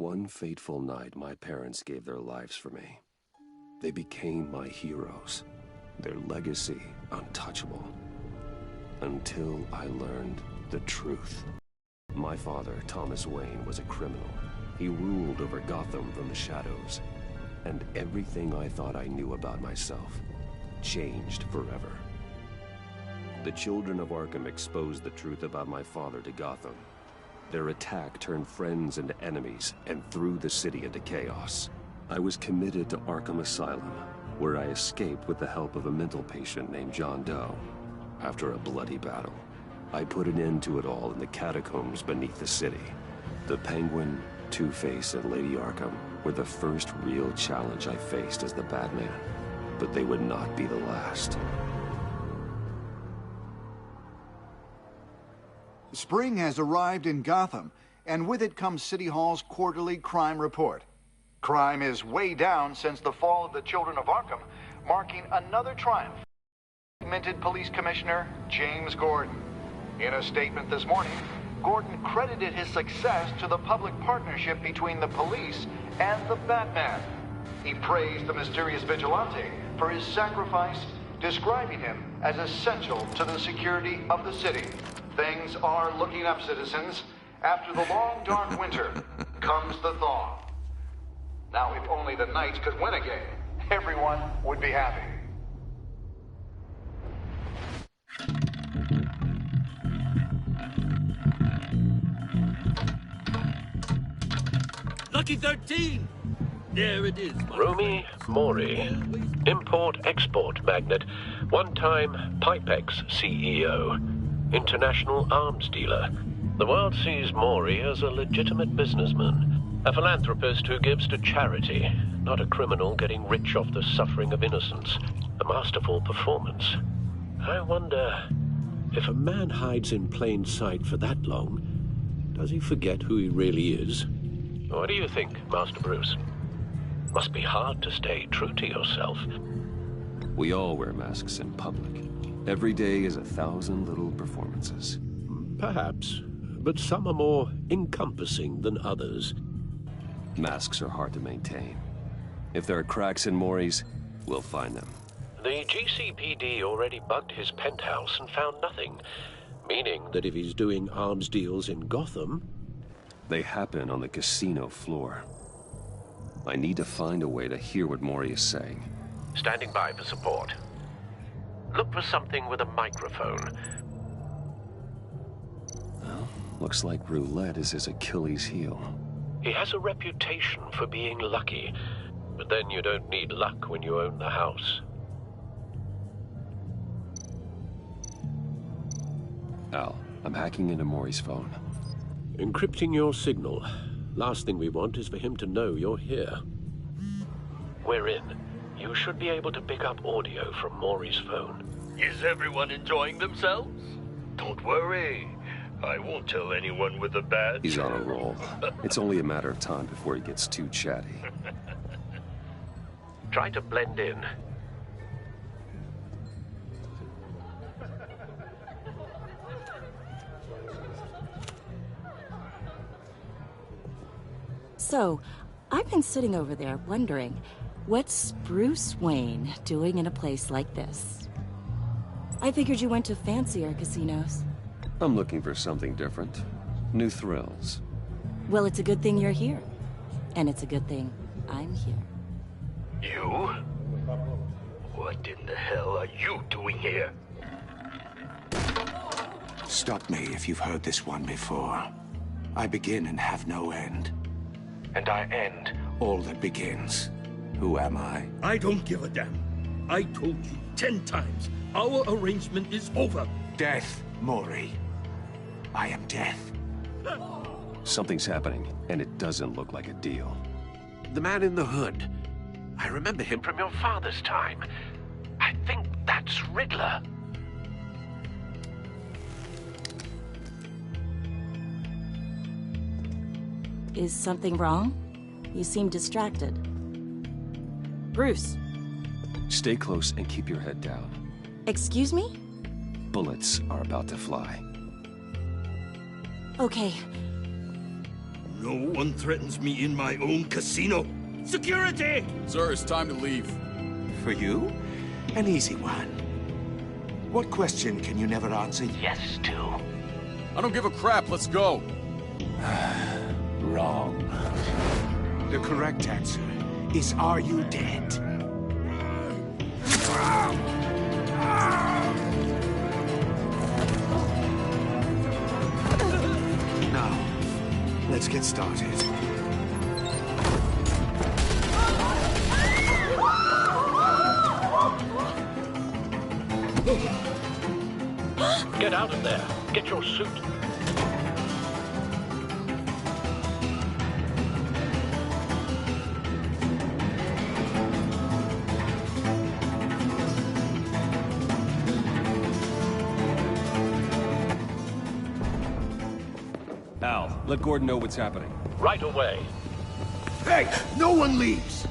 One fateful night, my parents gave their lives for me. They became my heroes, their legacy untouchable. Until I learned the truth. My father, Thomas Wayne, was a criminal. He ruled over Gotham from the shadows. And everything I thought I knew about myself changed forever. The children of Arkham exposed the truth about my father to Gotham. Their attack turned friends into enemies and threw the city into chaos. I was committed to Arkham Asylum, where I escaped with the help of a mental patient named John Doe. After a bloody battle, I put an end to it all in the catacombs beneath the city. The Penguin, Two-Face, and Lady Arkham were the first real challenge I faced as the Batman, but they would not be the last. Spring has arrived in Gotham, and with it comes City Hall's quarterly crime report. Crime is way down since the fall of the Children of Arkham, marking another triumph. Minted Police Commissioner James Gordon. In a statement this morning, Gordon credited his success to the public partnership between the police and the Batman. He praised the mysterious vigilante for his sacrifice, describing him as essential to the security of the city. Things are looking up, citizens. After the long, dark winter comes the thaw. Now, if only the Knights could win again, everyone would be happy. Lucky 13! There it is. Romy Mori, import-export magnate, one-time Pipex CEO, international arms dealer. The world sees Mori as a legitimate businessman, a philanthropist who gives to charity, not a criminal getting rich off the suffering of innocence. A masterful performance. I wonder, if a man hides in plain sight for that long, does he forget who he really is? What do you think, Master Bruce? Must be hard to stay true to yourself. We all wear masks in public. Every day is 1,000 little performances. Perhaps, but some are more encompassing than others. Masks are hard to maintain. If there are cracks in Mori's, we'll find them. The GCPD already bugged his penthouse and found nothing, meaning that if he's doing arms deals in Gotham... They happen on the casino floor. I need to find a way to hear what Mori is saying. Standing by for support. Look for something with a microphone. Well, looks like roulette is his Achilles heel. He has a reputation for being lucky, but then you don't need luck when you own the house. Al, I'm hacking into Mori's phone. Encrypting your signal. Last thing we want is for him to know you're here. We're in. You should be able to pick up audio from Mori's phone. Is everyone enjoying themselves? Don't worry. I won't tell anyone with a badge. He's on a roll. It's only a matter of time before he gets too chatty. Try to blend in. So, I've been sitting over there wondering, what's Bruce Wayne doing in a place like this? I figured you went to fancier casinos. I'm looking for something different. New thrills. Well, it's a good thing you're here. And it's a good thing I'm here. You? What in the hell are you doing here? Stop me if you've heard this one before. I begin and have no end. And I end all that begins. Who am I? I don't give a damn. I told you 10 times. Our arrangement is over. Death, Mori. I am death. Something's happening, and it doesn't look like a deal. The man in the hood. I remember him from your father's time. I think that's Riddler. Is something wrong? You seem distracted. Bruce. Stay close and keep your head down. Excuse me? Bullets are about to fly. Okay. No one threatens me in my own casino. Security! Sir, it's time to leave. For you? An easy one. What question can you never answer yes to? I don't give a crap, let's go. Wrong. The correct answer is, are you dead? Now, let's get started. Get out of there. Get your suit. Al, let Gordon know what's happening. Right away. Hey, no one leaves!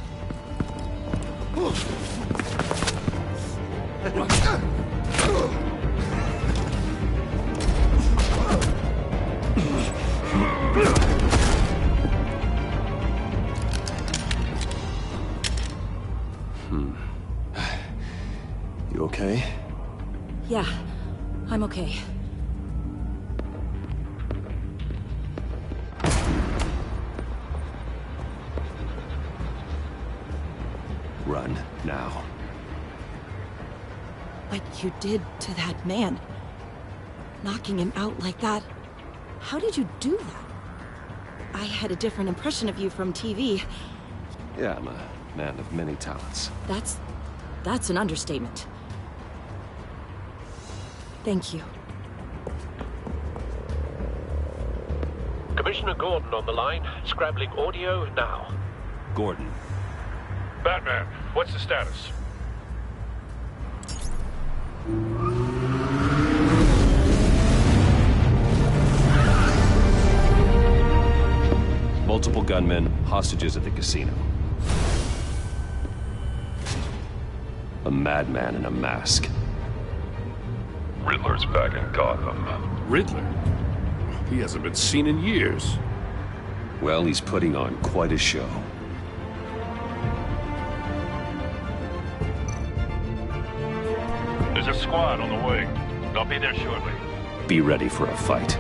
You okay? Yeah, I'm okay. Run, now. What you did to that man, knocking him out like that, how did you do that? I had a different impression of you from TV. Yeah, I'm a man of many talents. That's an understatement. Thank you. Commissioner Gordon on the line. Scrabbling audio now. Gordon. Batman, what's the status? Multiple gunmen, hostages at the casino. A madman in a mask. Riddler's back in Gotham. Riddler? He hasn't been seen in years. Well, he's putting on quite a show. There's a squad on the way. They'll be there shortly. Be ready for a fight.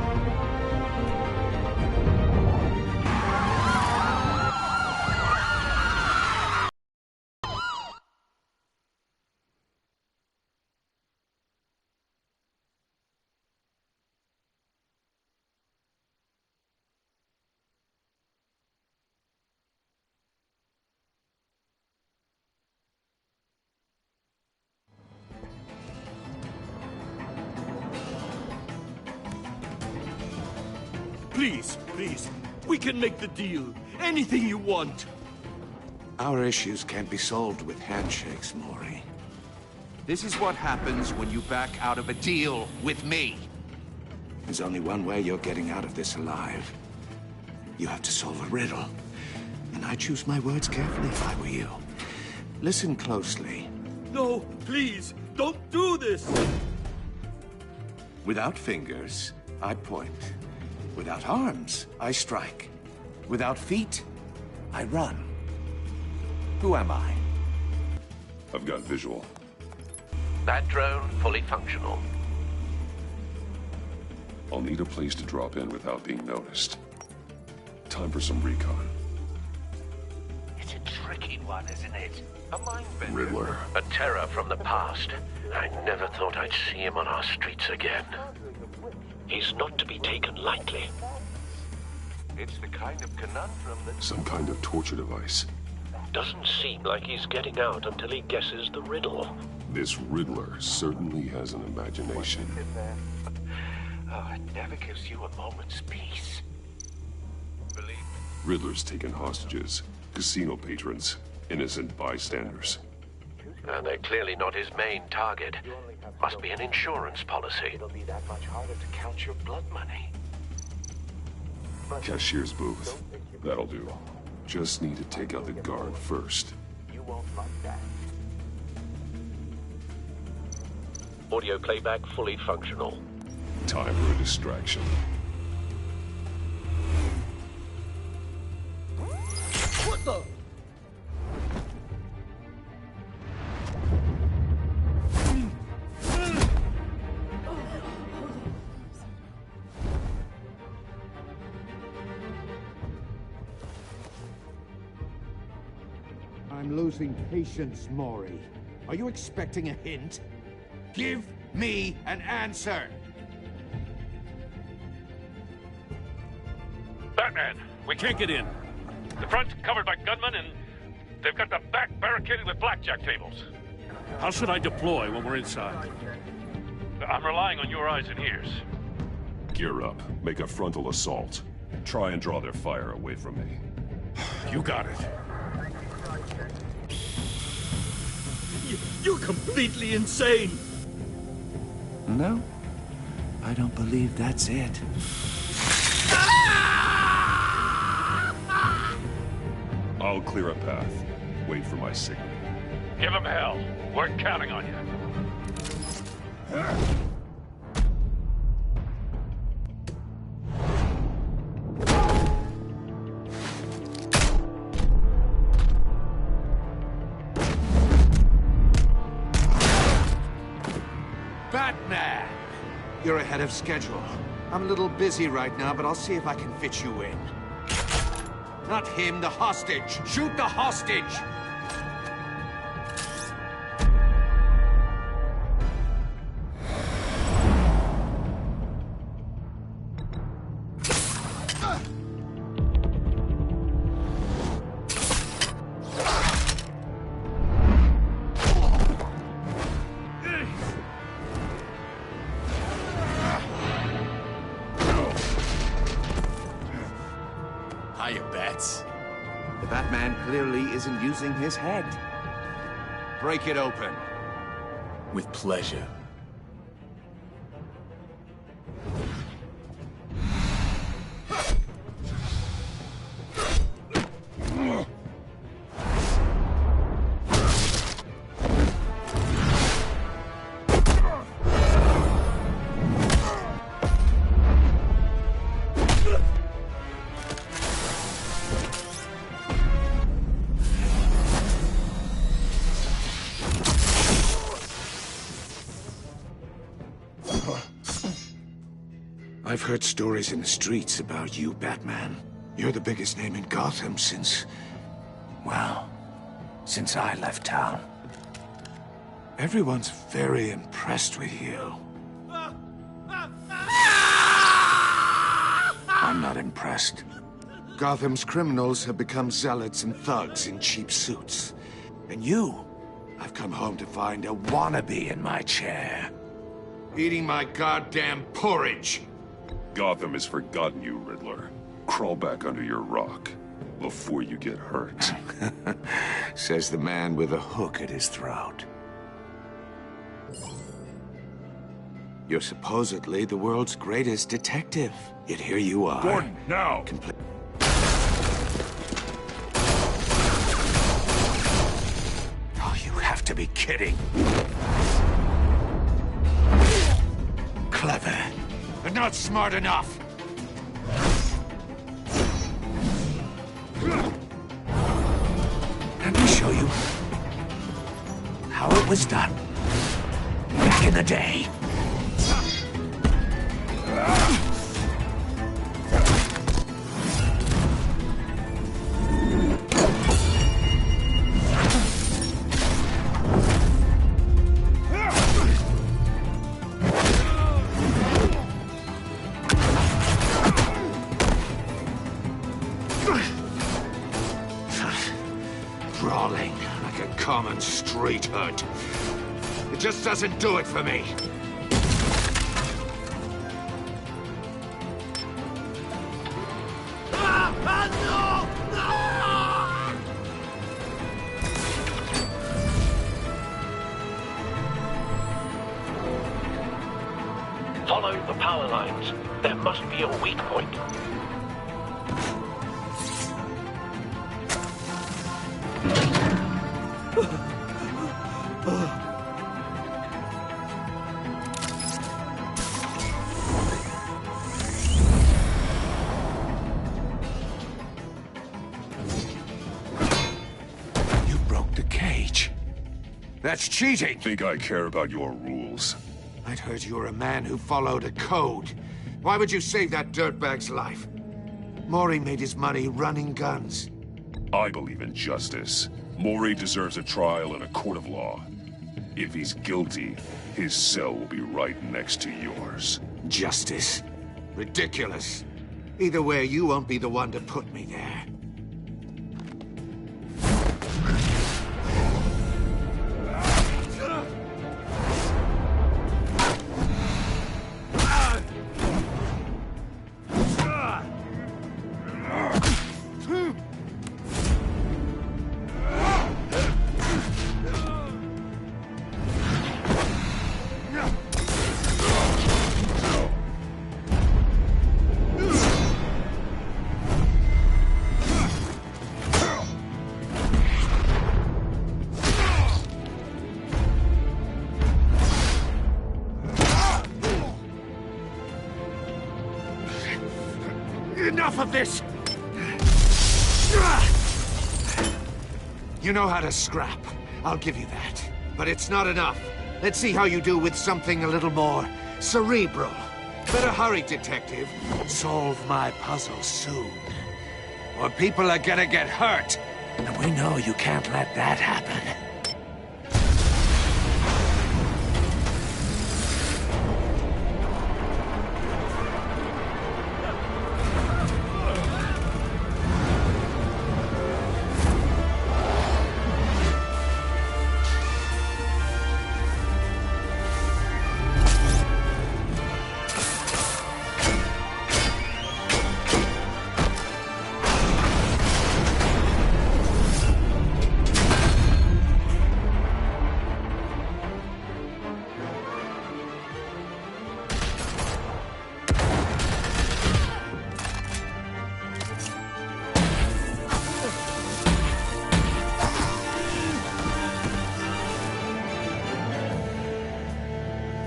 Please, please, we can make the deal. Anything you want. Our issues can't be solved with handshakes, Maury. This is what happens when you back out of a deal with me. There's only one way you're getting out of this alive. You have to solve a riddle. And I choose my words carefully if I were you. Listen closely. No, please, don't do this! Without fingers, I point. Without arms, I strike. Without feet, I run. Who am I? I've got visual. That drone fully functional. I'll need a place to drop in without being noticed. Time for some recon. It's a tricky one, isn't it? A mind bender. Riddler. A terror from the past. I never thought I'd see him on our streets again. He's not to be taken lightly. It's the kind of conundrum that... Some kind of torture device. Doesn't seem like he's getting out until he guesses the riddle. This Riddler certainly has an imagination. Oh, it never gives you a moment's peace. Believe me. Riddler's taken hostages, casino patrons, innocent bystanders. And they're clearly not his main target. Must be an insurance policy. It'll be that much harder to count your blood money. Cashier's booth. That'll do. Just need to take out the guard first. You won't like that. Audio playback fully functional. Time for a distraction. Father! I'm losing patience, Maury. Are you expecting a hint? Give me an answer! Batman, we can't get in. The front's covered by gunmen, and they've got the back barricaded with blackjack tables. How should I deploy when we're inside? I'm relying on your eyes and ears. Gear up. Make a frontal assault. Try and draw their fire away from me. You got it. You're completely insane! No, I don't believe that's it. I'll clear a path. Wait for my signal. Give them hell. We're counting on you. Batman! You're ahead of schedule. I'm a little busy right now, but I'll see if I can fit you in. Not him, the hostage! Shoot the hostage! Hiya, Bats. The Batman clearly isn't using his head. Break it open. With pleasure. I've heard stories in the streets about you, Batman. You're the biggest name in Gotham since... well, since I left town. Everyone's very impressed with you. I'm not impressed. Gotham's criminals have become zealots and thugs in cheap suits. And you, I've come home to find a wannabe in my chair. Eating my goddamn porridge. Gotham has forgotten you, Riddler. Crawl back under your rock before you get hurt. Says the man with a hook at his throat. You're supposedly the world's greatest detective. Yet here you are. Gordon, now! Oh, you have to be kidding. Clever, but not smart enough. Let me show you how it was done back in the day. Brawling like a common street hood. It just doesn't do it for me. Follow the power lines. There must be a weak point. That's cheating! Think I care about your rules? I'd heard you were a man who followed a code. Why would you save that dirtbag's life? Maury made his money running guns. I believe in justice. Maury deserves a trial in a court of law. If he's guilty, his cell will be right next to yours. Justice? Ridiculous. Either way, you won't be the one to put me there. Enough of this! You know how to scrap. I'll give you that. But it's not enough. Let's see how you do with something a little more cerebral. Better hurry, detective. Solve my puzzle soon. Or people are gonna get hurt. And we know you can't let that happen.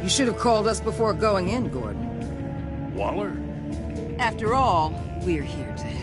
You should have called us before going in, Gordon. Waller? After all, we're here to help.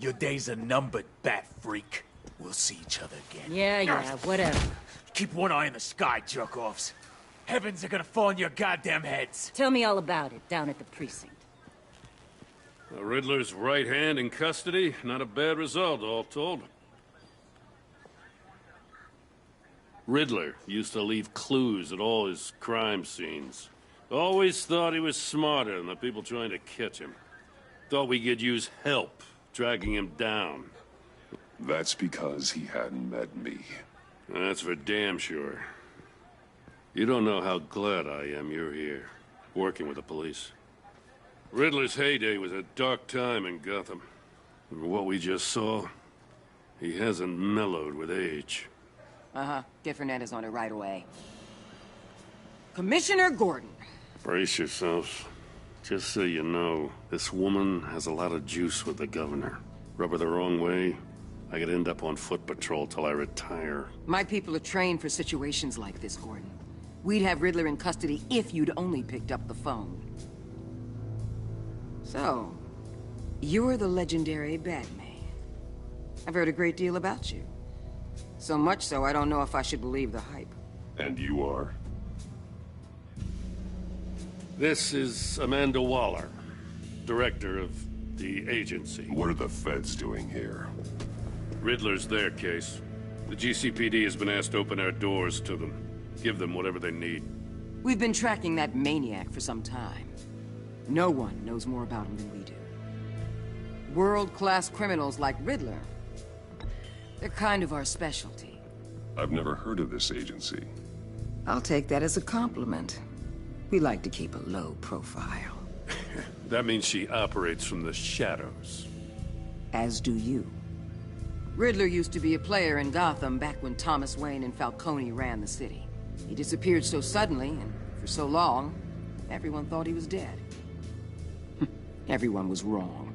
Your days are numbered, bat freak. We'll see each other again. Yeah, whatever. Keep one eye in the sky, jerk-offs. Heavens are gonna fall on your goddamn heads. Tell me all about it down at the precinct. The Riddler's right hand in custody. Not a bad result, all told. Riddler used to leave clues at all his crime scenes. Always thought he was smarter than the people trying to catch him. Thought we could use help dragging him down. That's because he hadn't met me. That's for damn sure. You don't know how glad I am you're here, working with the police. Riddler's heyday was a dark time in Gotham. And what we just saw, he hasn't mellowed with age. Uh-huh. Get Fernandez on it right away. Commissioner Gordon. Brace yourselves. Just so you know, this woman has a lot of juice with the governor. Rub her the wrong way, I could end up on foot patrol till I retire. My people are trained for situations like this, Gordon. We'd have Riddler in custody if you'd only picked up the phone. So, you're the legendary Batman. I've heard a great deal about you. So much so, I don't know if I should believe the hype. And you are? This is Amanda Waller, director of the agency. What are the feds doing here? Riddler's their case. The GCPD has been asked to open our doors to them. Give them whatever they need. We've been tracking that maniac for some time. No one knows more about him than we do. World-class criminals like Riddler, they're kind of our specialty. I've never heard of this agency. I'll take that as a compliment. We like to keep a low profile. That means she operates from the shadows. As do you. Riddler used to be a player in Gotham back when Thomas Wayne and Falcone ran the city. He disappeared so suddenly, and for so long, everyone thought he was dead. Everyone was wrong.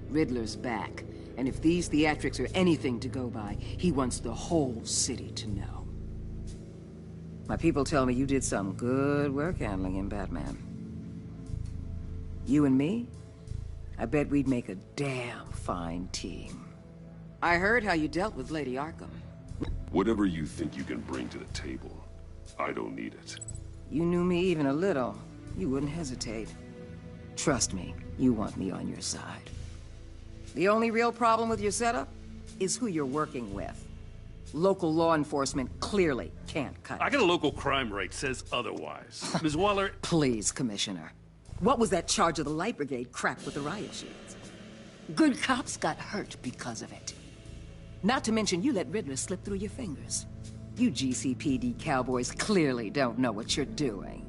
Riddler's back, and if these theatrics are anything to go by, he wants the whole city to know. My people tell me you did some good work handling him, Batman. You and me? I bet we'd make a damn fine team. I heard how you dealt with Lady Arkham. Whatever you think you can bring to the table, I don't need it. You knew me even a little, you wouldn't hesitate. Trust me, you want me on your side. The only real problem with your setup is who you're working with. Local law enforcement clearly can't cut it. I got a local crime rate says otherwise. Ms. Waller... Please, Commissioner. What was that charge of the Light Brigade crap with the riot shields? Good cops got hurt because of it. Not to mention you let Riddler slip through your fingers. You GCPD cowboys clearly don't know what you're doing.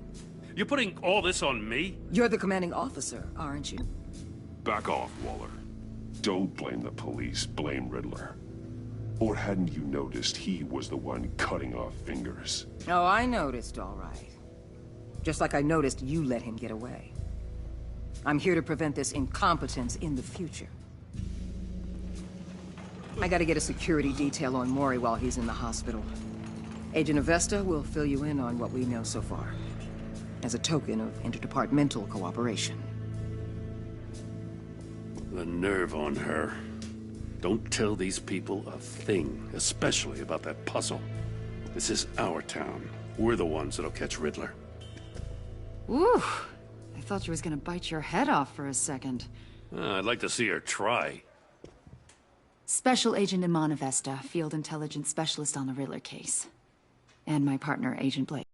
You're putting all this on me? You're the commanding officer, aren't you? Back off, Waller. Don't blame the police, blame Riddler. Or hadn't you noticed he was the one cutting off fingers? Oh, I noticed, all right. Just like I noticed you let him get away. I'm here to prevent this incompetence in the future. I gotta get a security detail on Mori while he's in the hospital. Agent Avesta will fill you in on what we know so far, as a token of interdepartmental cooperation. The nerve on her. Don't tell these people a thing, especially about that puzzle. This is our town. We're the ones that'll catch Riddler. Ooh, I thought you was gonna bite your head off for a second. I'd like to see her try. Special Agent Iman Avesta, Field Intelligence Specialist on the Riddler case. And my partner, Agent Blake.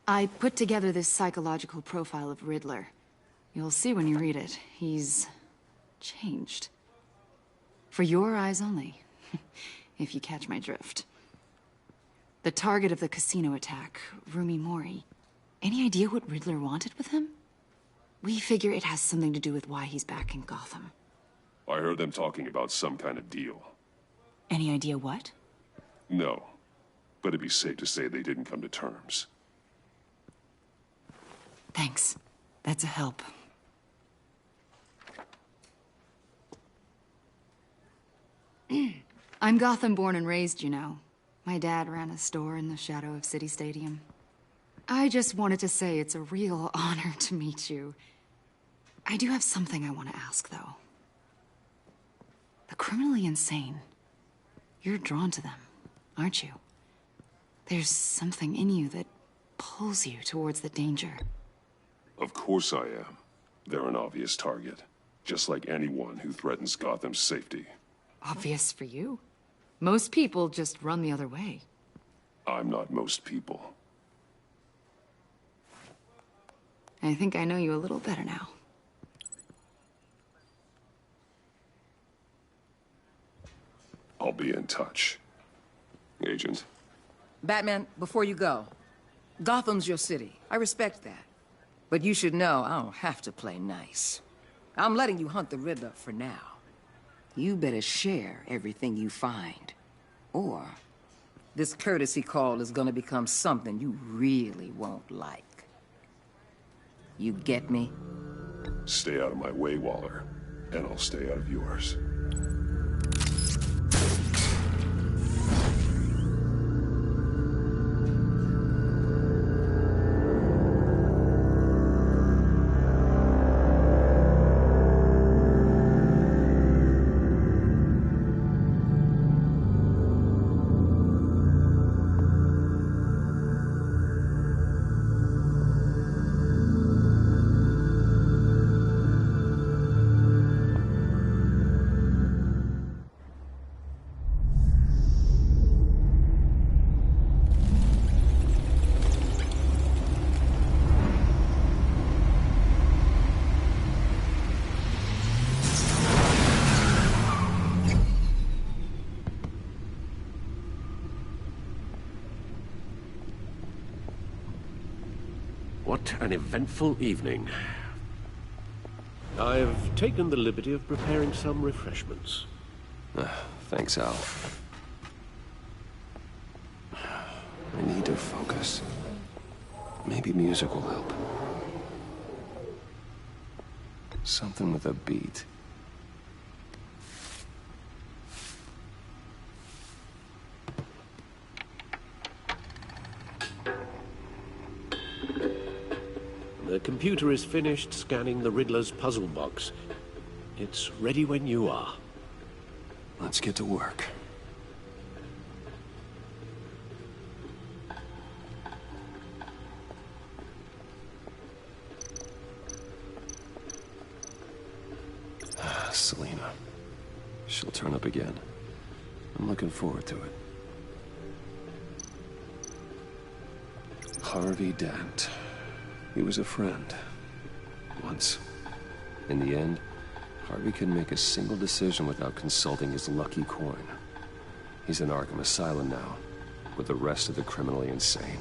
I put together this psychological profile of Riddler. You'll see when you read it. He's changed. For your eyes only, if you catch my drift. The target of the casino attack, Rumi Mori. Any idea what Riddler wanted with him? We figure it has something to do with why he's back in Gotham. I heard them talking about some kind of deal. Any idea what? No, but it'd be safe to say they didn't come to terms. Thanks. That's a help. I'm Gotham born and raised, you know. My dad ran a store in the shadow of City Stadium. I just wanted to say it's a real honor to meet you. I do have something I want to ask, though. The criminally insane. You're drawn to them, aren't you? There's something in you that pulls you towards the danger. Of course I am. They're an obvious target, just like anyone who threatens Gotham's safety. Obvious for you. Most people just run the other way. I'm not most people. I think I know you a little better now. I'll be in touch. Agent. Batman, before you go, Gotham's your city. I respect that. But you should know I don't have to play nice. I'm letting you hunt the Riddler for now. You better share everything you find. Or this courtesy call is gonna become something you really won't like. You get me? Stay out of my way, Waller, and I'll stay out of yours. What an eventful evening. I've taken the liberty of preparing some refreshments. Thanks, Al. I need to focus. Maybe music will help. Something with a beat. The computer is finished scanning the Riddler's puzzle box. It's ready when you are. Let's get to work. Selena. She'll turn up again. I'm looking forward to it. Harvey Dent. He was a friend. Once. In the end, Harvey couldn't make a single decision without consulting his lucky coin. He's in Arkham Asylum now, with the rest of the criminally insane.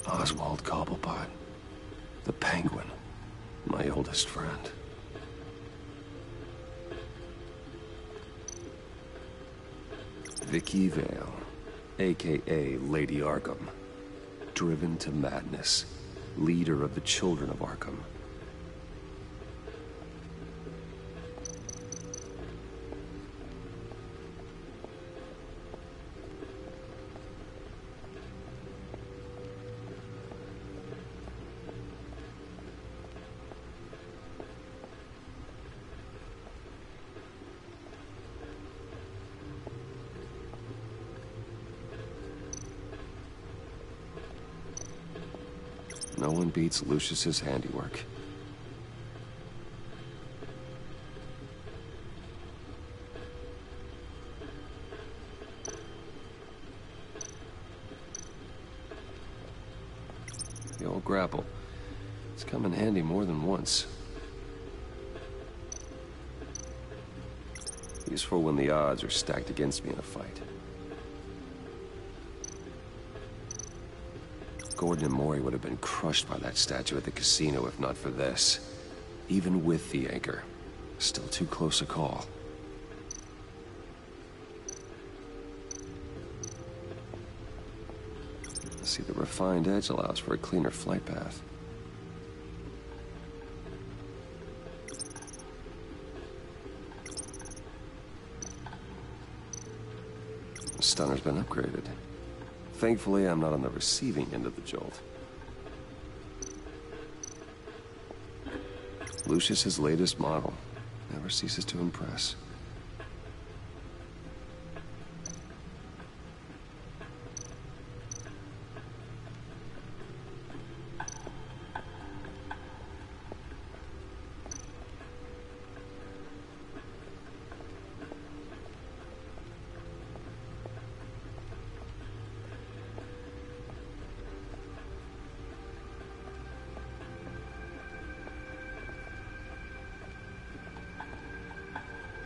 Oswald Cobblepot. The Penguin. My oldest friend. Vicky Vale, a.k.a. Lady Arkham. Driven to madness. Leader of the Children of Arkham. No one beats Lucius's handiwork. The old grapple. It's come in handy more than once. Useful when the odds are stacked against me in a fight. Gordon and Maury would have been crushed by that statue at the casino if not for this. Even with the anchor. Still too close a call. See, the refined edge allows for a cleaner flight path. The stunner's been upgraded. Thankfully, I'm not on the receiving end of the jolt. Lucius's latest model never ceases to impress.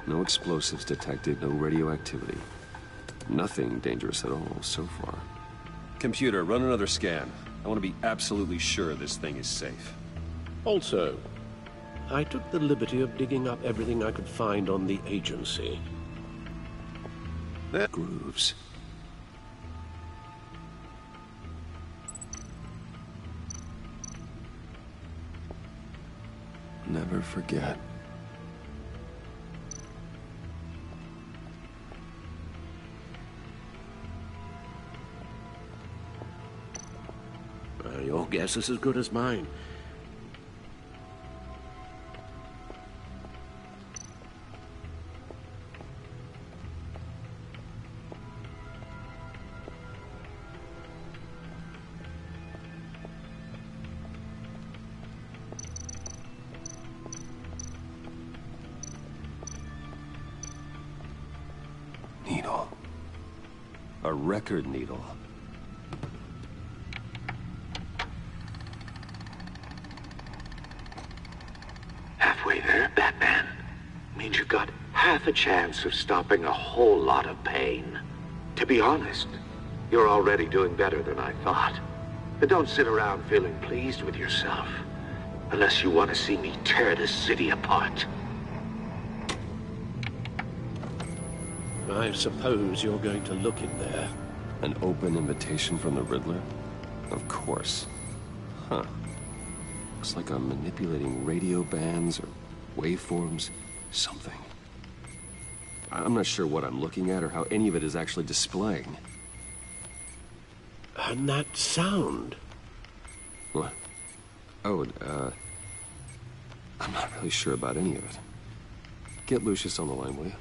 No explosives detected, no radioactivity. Nothing dangerous at all so far. Computer, run another scan. I want to be absolutely sure this thing is safe. Also, I took the liberty of digging up everything I could find on the agency. Grooves. Never forget. Your guess is as good as mine. Needle. A record needle. Halfway there, Batman. Means you got half the chance of stopping a whole lot of pain. To be honest, you're already doing better than I thought. But don't sit around feeling pleased with yourself, unless you want to see me tear this city apart. I suppose you're going to look in there. An open invitation from the Riddler? Of course. Huh. Looks like I'm manipulating radio bands or waveforms. Something. I'm not sure what I'm looking at or how any of it is actually displaying. And that sound? What? Oh, I'm not really sure about any of it. Get Lucius on the line, will you?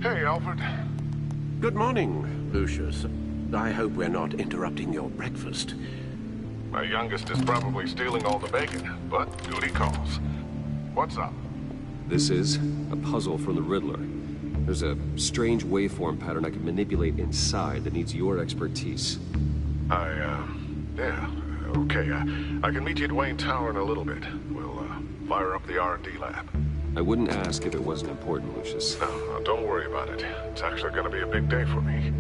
Hey, Alfred. Good morning, Lucius. I hope we're not interrupting your breakfast. My youngest is probably stealing all the bacon, but duty calls. What's up? This is a puzzle from the Riddler. There's a strange waveform pattern I can manipulate inside that needs your expertise. Yeah, okay. I can meet you at Wayne Tower in a little bit. We'll, fire up the R&D lab. I wouldn't ask if it wasn't important, Lucius. No, don't worry about it. It's actually gonna be a big day for me.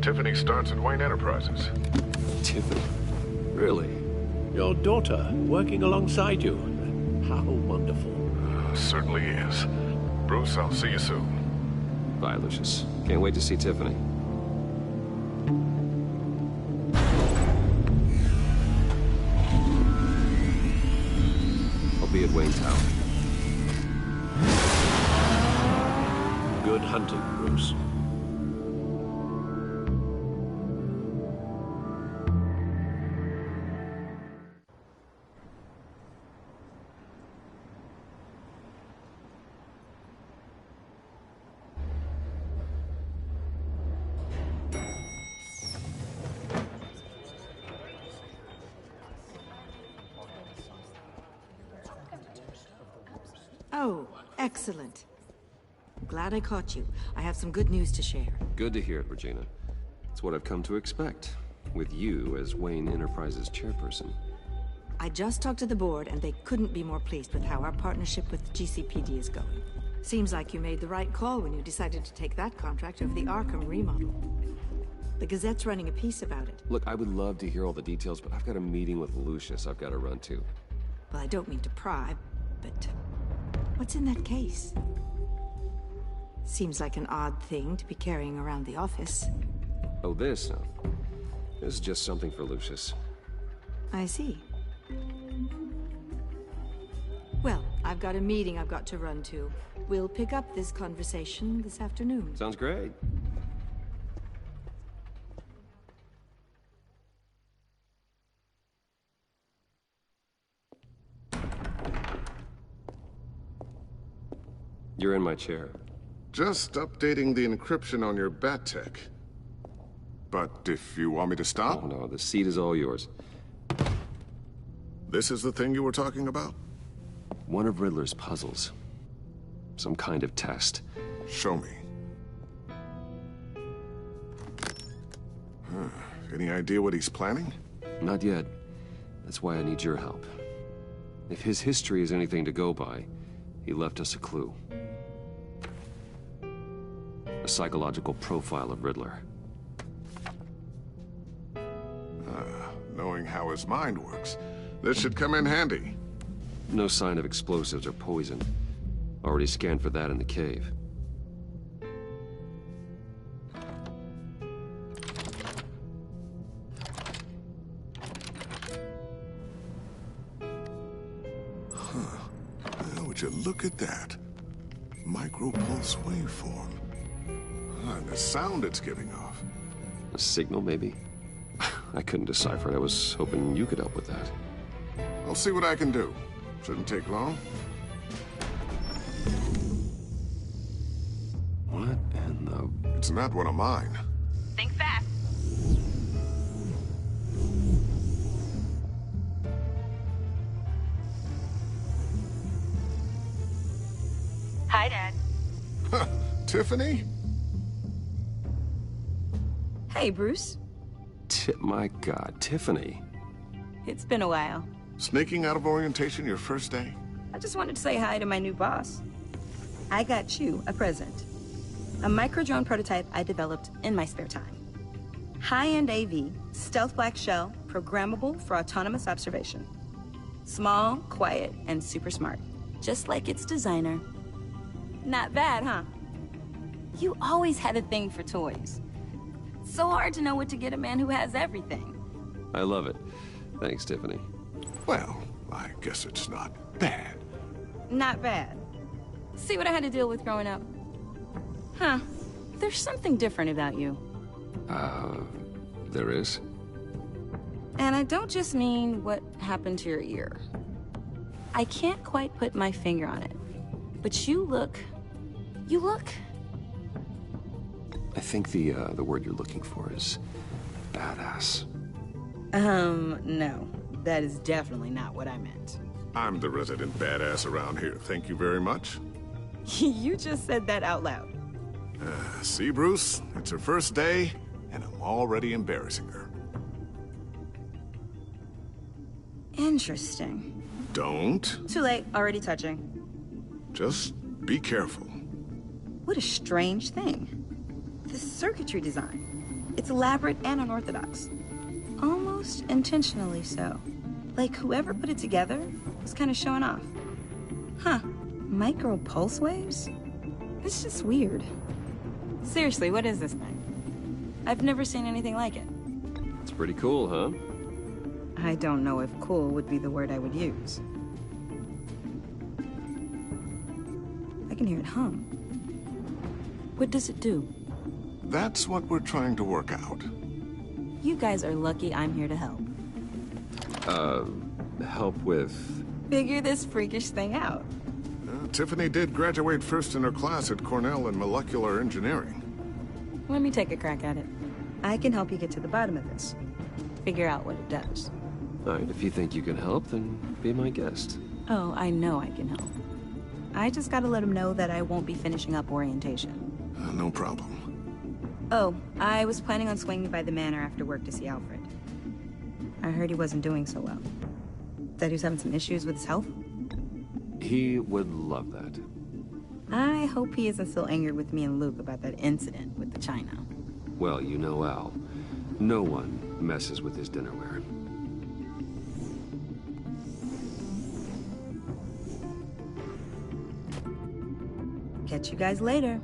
Tiffany starts at Wayne Enterprises. Tiffany? Really? Your daughter, working alongside you. How wonderful. Certainly is. Bruce, I'll see you soon. Bye, Lucius. Can't wait to see Tiffany. I'll be at Wayne Tower. Good hunting, Bruce. Oh, excellent. Glad I caught you. I have some good news to share. Good to hear it, Regina. It's what I've come to expect, with you as Wayne Enterprises chairperson. I just talked to the board, and they couldn't be more pleased with how our partnership with GCPD is going. Seems like you made the right call when you decided to take that contract over the Arkham remodel. The Gazette's running a piece about it. Look, I would love to hear all the details, but I've got a meeting with Lucius I've got to run to. Well, I don't mean to pry, but what's in that case? Seems like an odd thing to be carrying around the office. Oh, this? No. This is just something for Lucius. I see. Well, I've got a meeting I've got to run to. We'll pick up this conversation this afternoon. Sounds great. You're in my chair. Just updating the encryption on your bat tech. But if you want me to stop? Oh, no, the seat is all yours. This is the thing you were talking about? One of Riddler's puzzles. Some kind of test. Show me. Any idea what he's planning? Not yet. That's why I need your help. If his history is anything to go by, he left us a clue. A psychological profile of Riddler. Knowing how his mind works, this should come in handy. No sign of explosives or poison. Already scanned for that in the cave. Would you look at that? Micropulse waveform. And the sound it's giving off. A signal, maybe? I couldn't decipher it. I was hoping you could help with that. I'll see what I can do. Shouldn't take long. What in the... It's not one of mine. Think fast. Hi, Dad. Tiffany? Hey, Bruce. My God, Tiffany. It's been a while. Sneaking out of orientation your first day? I just wanted to say hi to my new boss. I got you a present. A micro-drone prototype I developed in my spare time. High-end AV, stealth black shell, programmable for autonomous observation. Small, quiet, and super smart. Just like its designer. Not bad, huh? You always had a thing for toys. So hard to know what to get a man who has everything. I love it. Thanks, Tiffany. Well, I guess it's not bad. Not bad. See what I had to deal with growing up? Huh. There's something different about you. There is? And I don't just mean what happened to your ear. I can't quite put my finger on it. But you look... I think the word you're looking for is badass. No. That is definitely not what I meant. I'm the resident badass around here. Thank you very much. You just said that out loud. See, Bruce? It's her first day, and I'm already embarrassing her. Interesting. Don't. Too late. Already touching. Just be careful. What a strange thing. The circuitry design. It's elaborate and unorthodox. Almost intentionally so. Like whoever put it together was kind of showing off. Huh. Micro pulse waves? It's just weird. Seriously, what is this thing? I've never seen anything like it. It's pretty cool, huh? I don't know if cool would be the word I would use. I can hear it hum. What does it do? That's what we're trying to work out. You guys are lucky I'm here to help. Help with... Figure this freakish thing out. Tiffany did graduate first in her class at Cornell in molecular engineering. Let me take a crack at it. I can help you get to the bottom of this. Figure out what it does. All right, if you think you can help, then be my guest. Oh, I know I can help. I just gotta let him know that I won't be finishing up orientation. No problem. Oh, I was planning on swinging by the manor after work to see Alfred. I heard he wasn't doing so well. Said he was having some issues with his health. He would love that. I hope he isn't still angered with me and Luke about that incident with the china. Well, you know Al. No one messes with his dinnerware. Catch you guys later.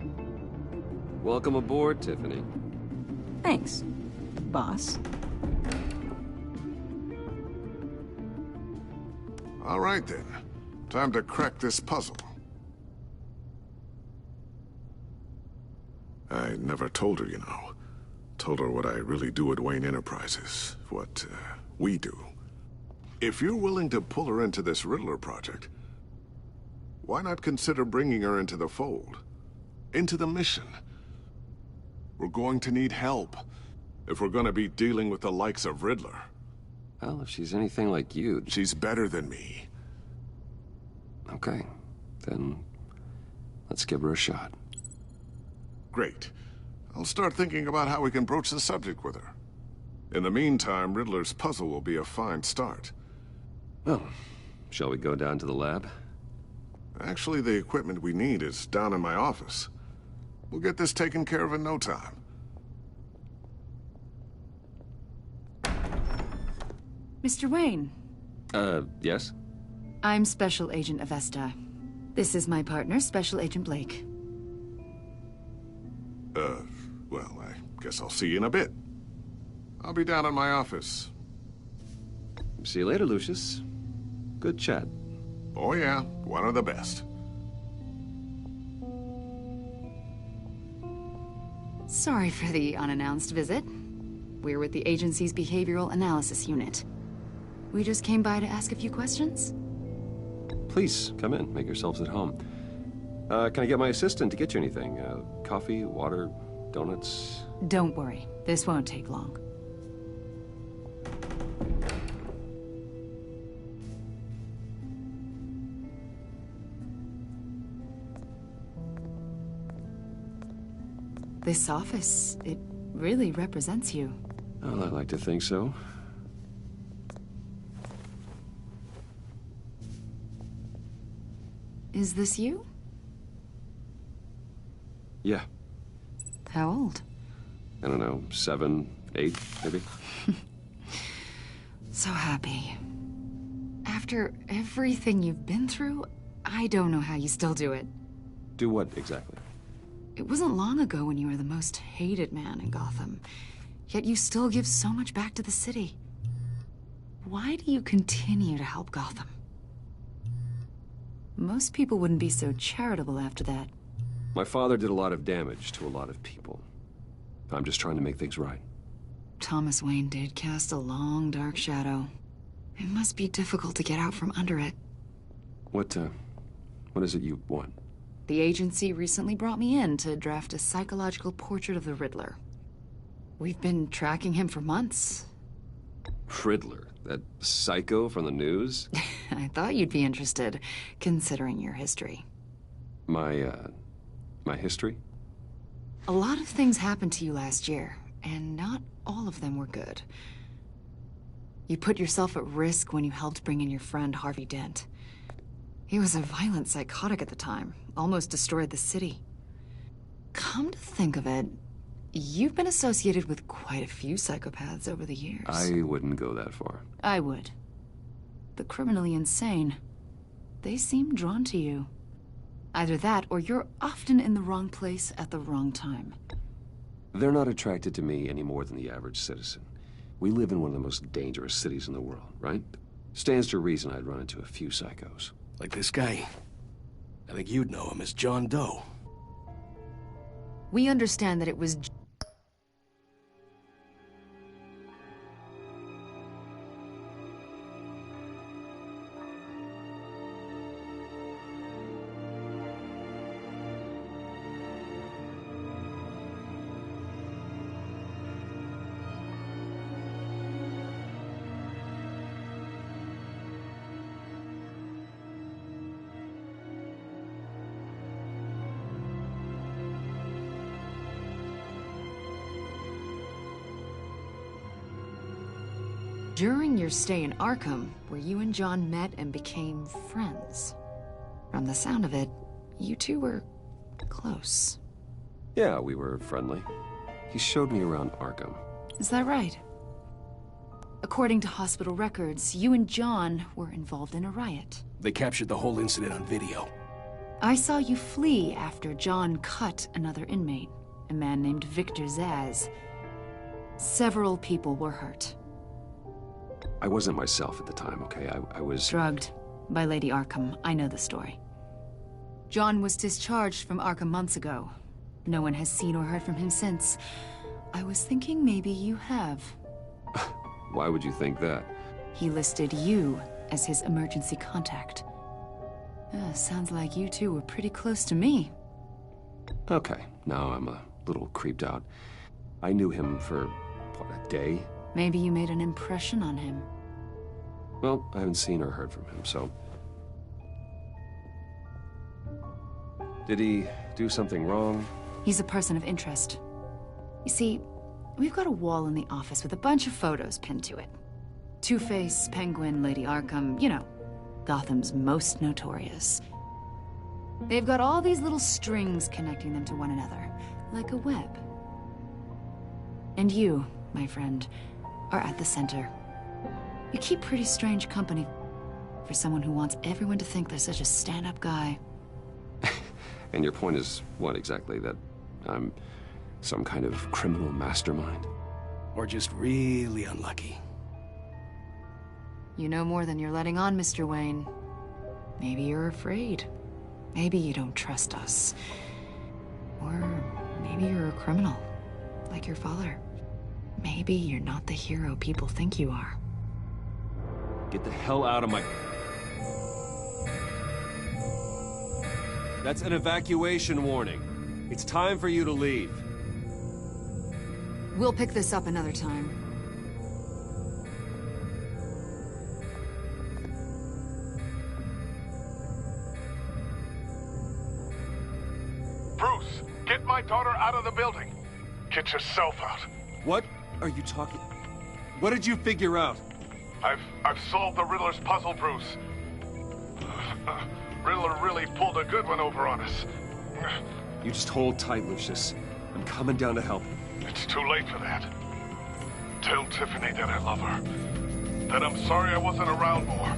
Welcome aboard, Tiffany. Thanks, boss. All right, then. Time to crack this puzzle. I never told her, you know. Told her what I really do at Wayne Enterprises. What, we do. If you're willing to pull her into this Riddler project, why not consider bringing her into the fold? Into the mission? We're going to need help if we're going to be dealing with the likes of Riddler. Well, if she's anything like you... She's better than me. Okay, then let's give her a shot. Great. I'll start thinking about how we can broach the subject with her. In the meantime, Riddler's puzzle will be a fine start. Well, shall we go down to the lab? Actually, the equipment we need is down in my office. We'll get this taken care of in no time. Mr. Wayne. Yes? I'm Special Agent Avesta. This is my partner, Special Agent Blake. Well, I guess I'll see you in a bit. I'll be down in my office. See you later, Lucius. Good chat. Oh yeah, one of the best. Sorry for the unannounced visit. We're with the agency's Behavioral Analysis Unit. We just came by to ask a few questions. Please, come in. Make yourselves at home. Can I get my assistant to get you anything? Coffee, water, donuts? Don't worry. This won't take long. This office, it really represents you. Well, I like to think so. Is this you? Yeah. How old? I don't know, 7, 8, maybe? So happy. After everything you've been through, I don't know how you still do it. Do what, exactly? It wasn't long ago when you were the most hated man in Gotham, yet you still give so much back to the city. Why do you continue to help Gotham? Most people wouldn't be so charitable after that. My father did a lot of damage to a lot of people. I'm just trying to make things right. Thomas Wayne did cast a long, dark shadow. It must be difficult to get out from under it. What is it you want? The agency recently brought me in to draft a psychological portrait of the Riddler. We've been tracking him for months. Riddler? That psycho from the news? I thought you'd be interested, considering your history. My history? A lot of things happened to you last year, and not all of them were good. You put yourself at risk when you helped bring in your friend Harvey Dent. He was a violent psychotic at the time, almost destroyed the city. Come to think of it, you've been associated with quite a few psychopaths over the years. I wouldn't go that far. I would. The criminally insane. They seem drawn to you. Either that, or you're often in the wrong place at the wrong time. They're not attracted to me any more than the average citizen. We live in one of the most dangerous cities in the world, right? Stands to reason I'd run into a few psychos. Like this guy. I think you'd know him as John Doe. We understand that it was during your stay in Arkham, where you and John met and became friends. From the sound of it, you two were close. Yeah, we were friendly. He showed me around Arkham. Is that right? According to hospital records, you and John were involved in a riot. They captured the whole incident on video. I saw you flee after John cut another inmate, a man named Victor Zsasz. Several people were hurt. I wasn't myself at the time, okay? I was... drugged by Lady Arkham. I know the story. John was discharged from Arkham months ago. No one has seen or heard from him since. I was thinking maybe you have. Why would you think that? He listed you as his emergency contact. Sounds like you two were pretty close to me. Okay, now I'm a little creeped out. I knew him for, what, a day? Maybe you made an impression on him. Well, I haven't seen or heard from him, so... Did he do something wrong? He's a person of interest. You see, we've got a wall in the office with a bunch of photos pinned to it. Two-Face, Penguin, Lady Arkham, you know, Gotham's most notorious. They've got all these little strings connecting them to one another, like a web. And you, my friend, are at the center. You keep pretty strange company for someone who wants everyone to think they're such a stand-up guy. And your point is what exactly? That I'm some kind of criminal mastermind? Or just really unlucky? You know more than you're letting on, Mr. Wayne. Maybe you're afraid. Maybe you don't trust us. Or maybe you're a criminal, like your father. Maybe you're not the hero people think you are. Get the hell out of my... That's an evacuation warning. It's time for you to leave. We'll pick this up another time. Bruce, get my daughter out of the building. Get yourself out. What are you talking... What did you figure out? I've solved the Riddler's puzzle, Bruce. Riddler really pulled a good one over on us. You just hold tight, Lucius. I'm coming down to help. It's too late for that. Tell Tiffany that I love her. That I'm sorry I wasn't around more.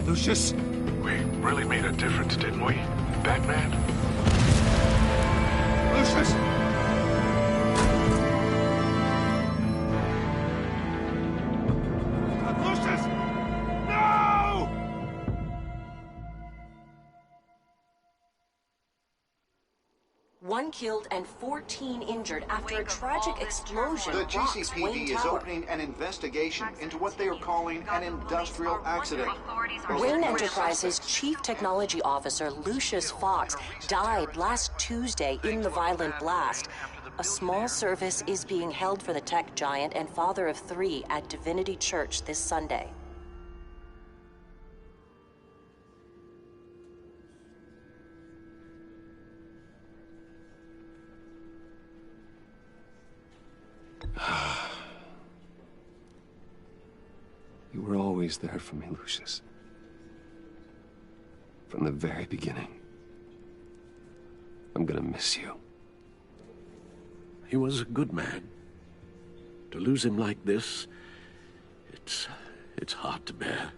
Lucius! We really made a difference, didn't we, Batman? Lucius! Lucius! No! One killed and 14 injured after a tragic explosion. The rocks GCPD Wayne is Tower. opening an investigation into what they are calling an industrial accident. Wayne Enterprises' Chief Technology Officer Lucius Fox died last Tuesday in the violent blast. A small service is being held for the tech giant and father of 3 at Divinity Church this Sunday. You were always there for me, Lucius. From the very beginning. I'm gonna miss you. He was a good man. To lose him like this, it's hard to bear.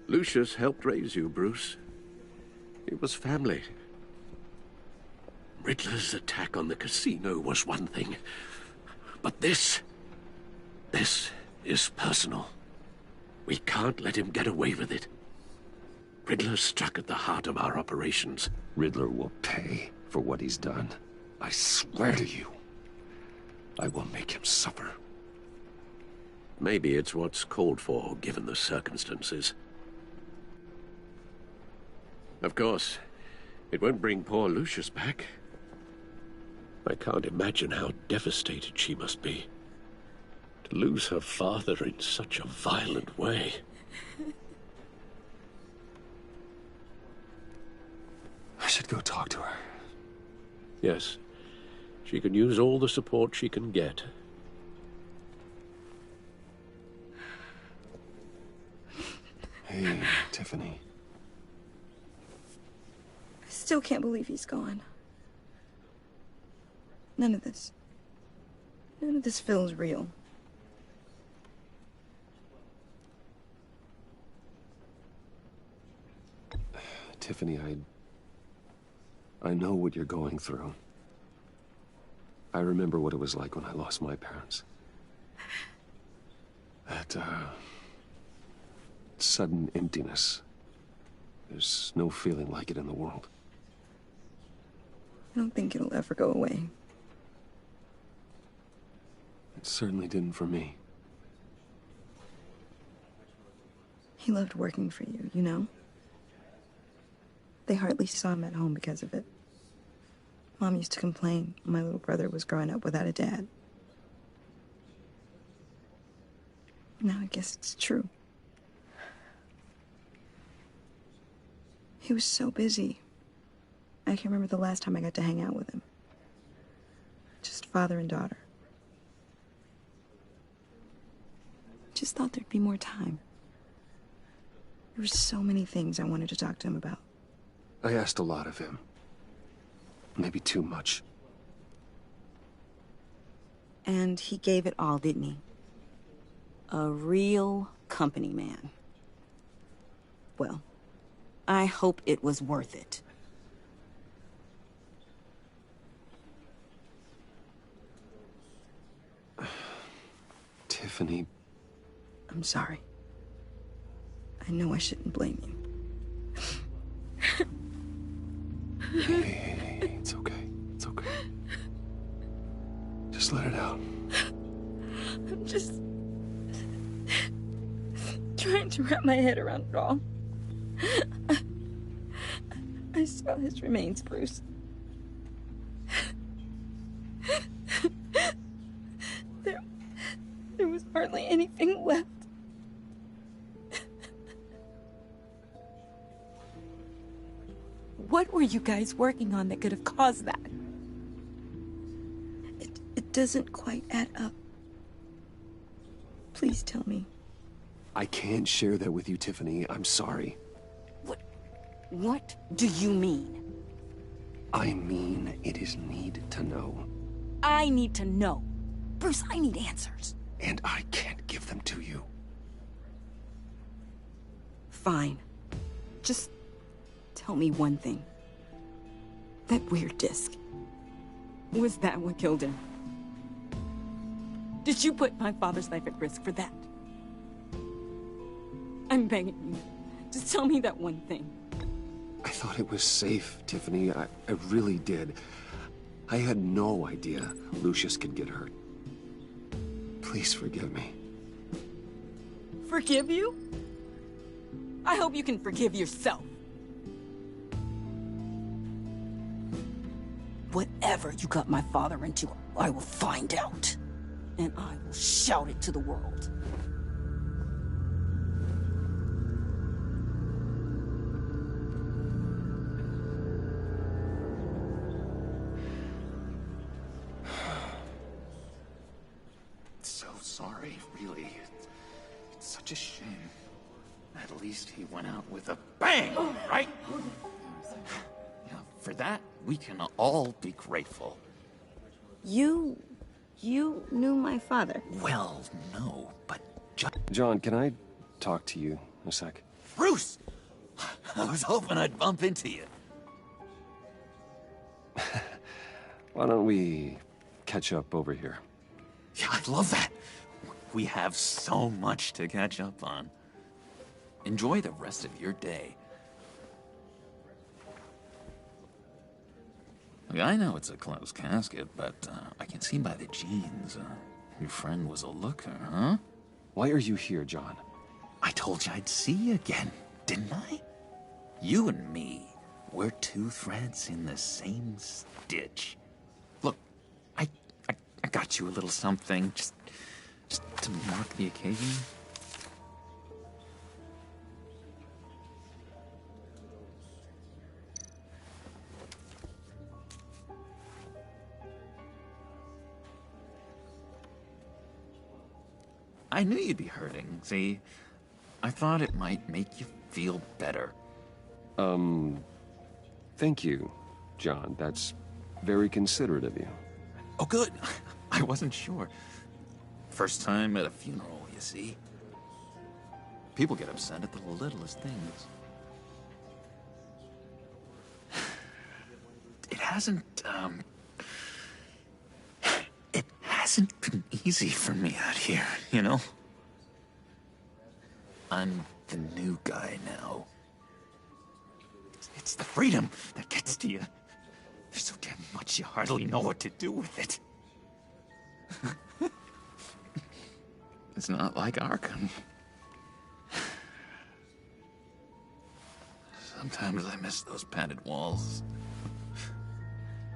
Lucius helped raise you, Bruce. It was family. Riddler's attack on the casino was one thing, but this is personal. We can't let him get away with it. Riddler struck at the heart of our operations. Riddler will pay for what he's done. I swear to you, I will make him suffer. Maybe it's what's called for, given the circumstances. Of course, it won't bring poor Lucius back. I can't imagine how devastated she must be. To lose her father in such a violent way. I should go talk to her. Yes, she can use all the support she can get. Hey, Tiffany. I still can't believe he's gone. None of this feels real. Tiffany, I know what you're going through. I remember what it was like when I lost my parents. That, sudden emptiness. There's no feeling like it in the world. I don't think it'll ever go away. It certainly didn't for me. He loved working for you, you know? They hardly saw him at home because of it. Mom used to complain my little brother was growing up without a dad. Now I guess it's true. He was so busy. I can't remember the last time I got to hang out with him. Just father and daughter. Just thought there'd be more time. There were so many things I wanted to talk to him about. I asked a lot of him. Maybe too much. And he gave it all, didn't he? A real company man. Well, I hope it was worth it. Tiffany. I'm sorry. I know I shouldn't blame you. Hey, it's okay. It's okay. Just let it out. I'm just trying to wrap my head around it all. I saw his remains, Bruce. There was hardly anything left. What were you guys working on that could have caused that? It doesn't quite add up. Please tell me. I can't share that with you, Tiffany. I'm sorry. What do you mean? I mean, it is need to know. I need to know. Bruce, I need answers. And I can't give them to you. Fine. Just tell me one thing. That weird disc. Was that what killed him? Did you put my father's life at risk for that? I'm begging you. Just tell me that one thing. I thought it was safe, Tiffany. I really did. I had no idea Lucius could get hurt. Please forgive me. Forgive you? I hope you can forgive yourself. Whatever you got my father into, I will find out. And I will shout it to the world. So sorry, really. It's such a shame. At least he went out with a bang, right? Yeah, for that, we can all be grateful. You knew my father? Well, no, but John, can I talk to you a sec? Bruce! I was hoping I'd bump into you. Why don't we catch up over here? Yeah, I'd love that. We have so much to catch up on. Enjoy the rest of your day. Look, I know it's a closed casket, but I can see by the jeans. Your friend was a looker, huh? Why are you here, John? I told you I'd see you again, didn't I? You and me, we're two threads in the same stitch. Look, I got you a little something, just to mark the occasion. I knew you'd be hurting, see? I thought it might make you feel better. Thank you, John. That's very considerate of you. Oh, good. I wasn't sure. First time at a funeral, you see? People get upset at the littlest things. It hasn't been easy for me out here, you know? I'm the new guy now. It's the freedom that gets to you. There's so damn much you hardly know what to do with it. It's not like Arkham. Sometimes I miss those padded walls.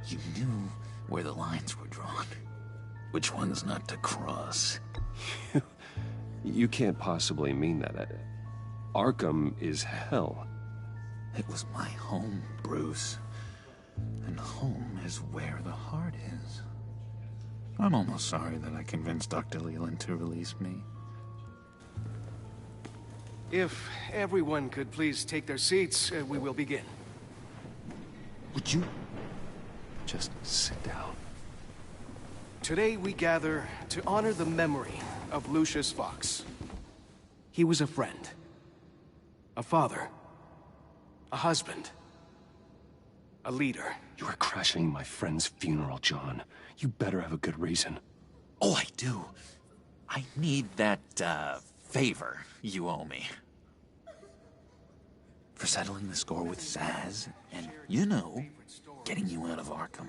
You knew where the lines were drawn. Which ones not to cross. You can't possibly mean that. Arkham is hell. It was my home, Bruce. And home is where the heart is. I'm almost sorry that I convinced Dr. Leland to release me. If everyone could please take their seats, we will begin. Would you just sit down? Today we gather to honor the memory of Lucius Fox. He was a friend, a father, a husband, a leader. You are crashing my friend's funeral, John. You better have a good reason. Oh, I do. I need that, favor you owe me. For settling the score with Zaz, and, you know, getting you out of Arkham.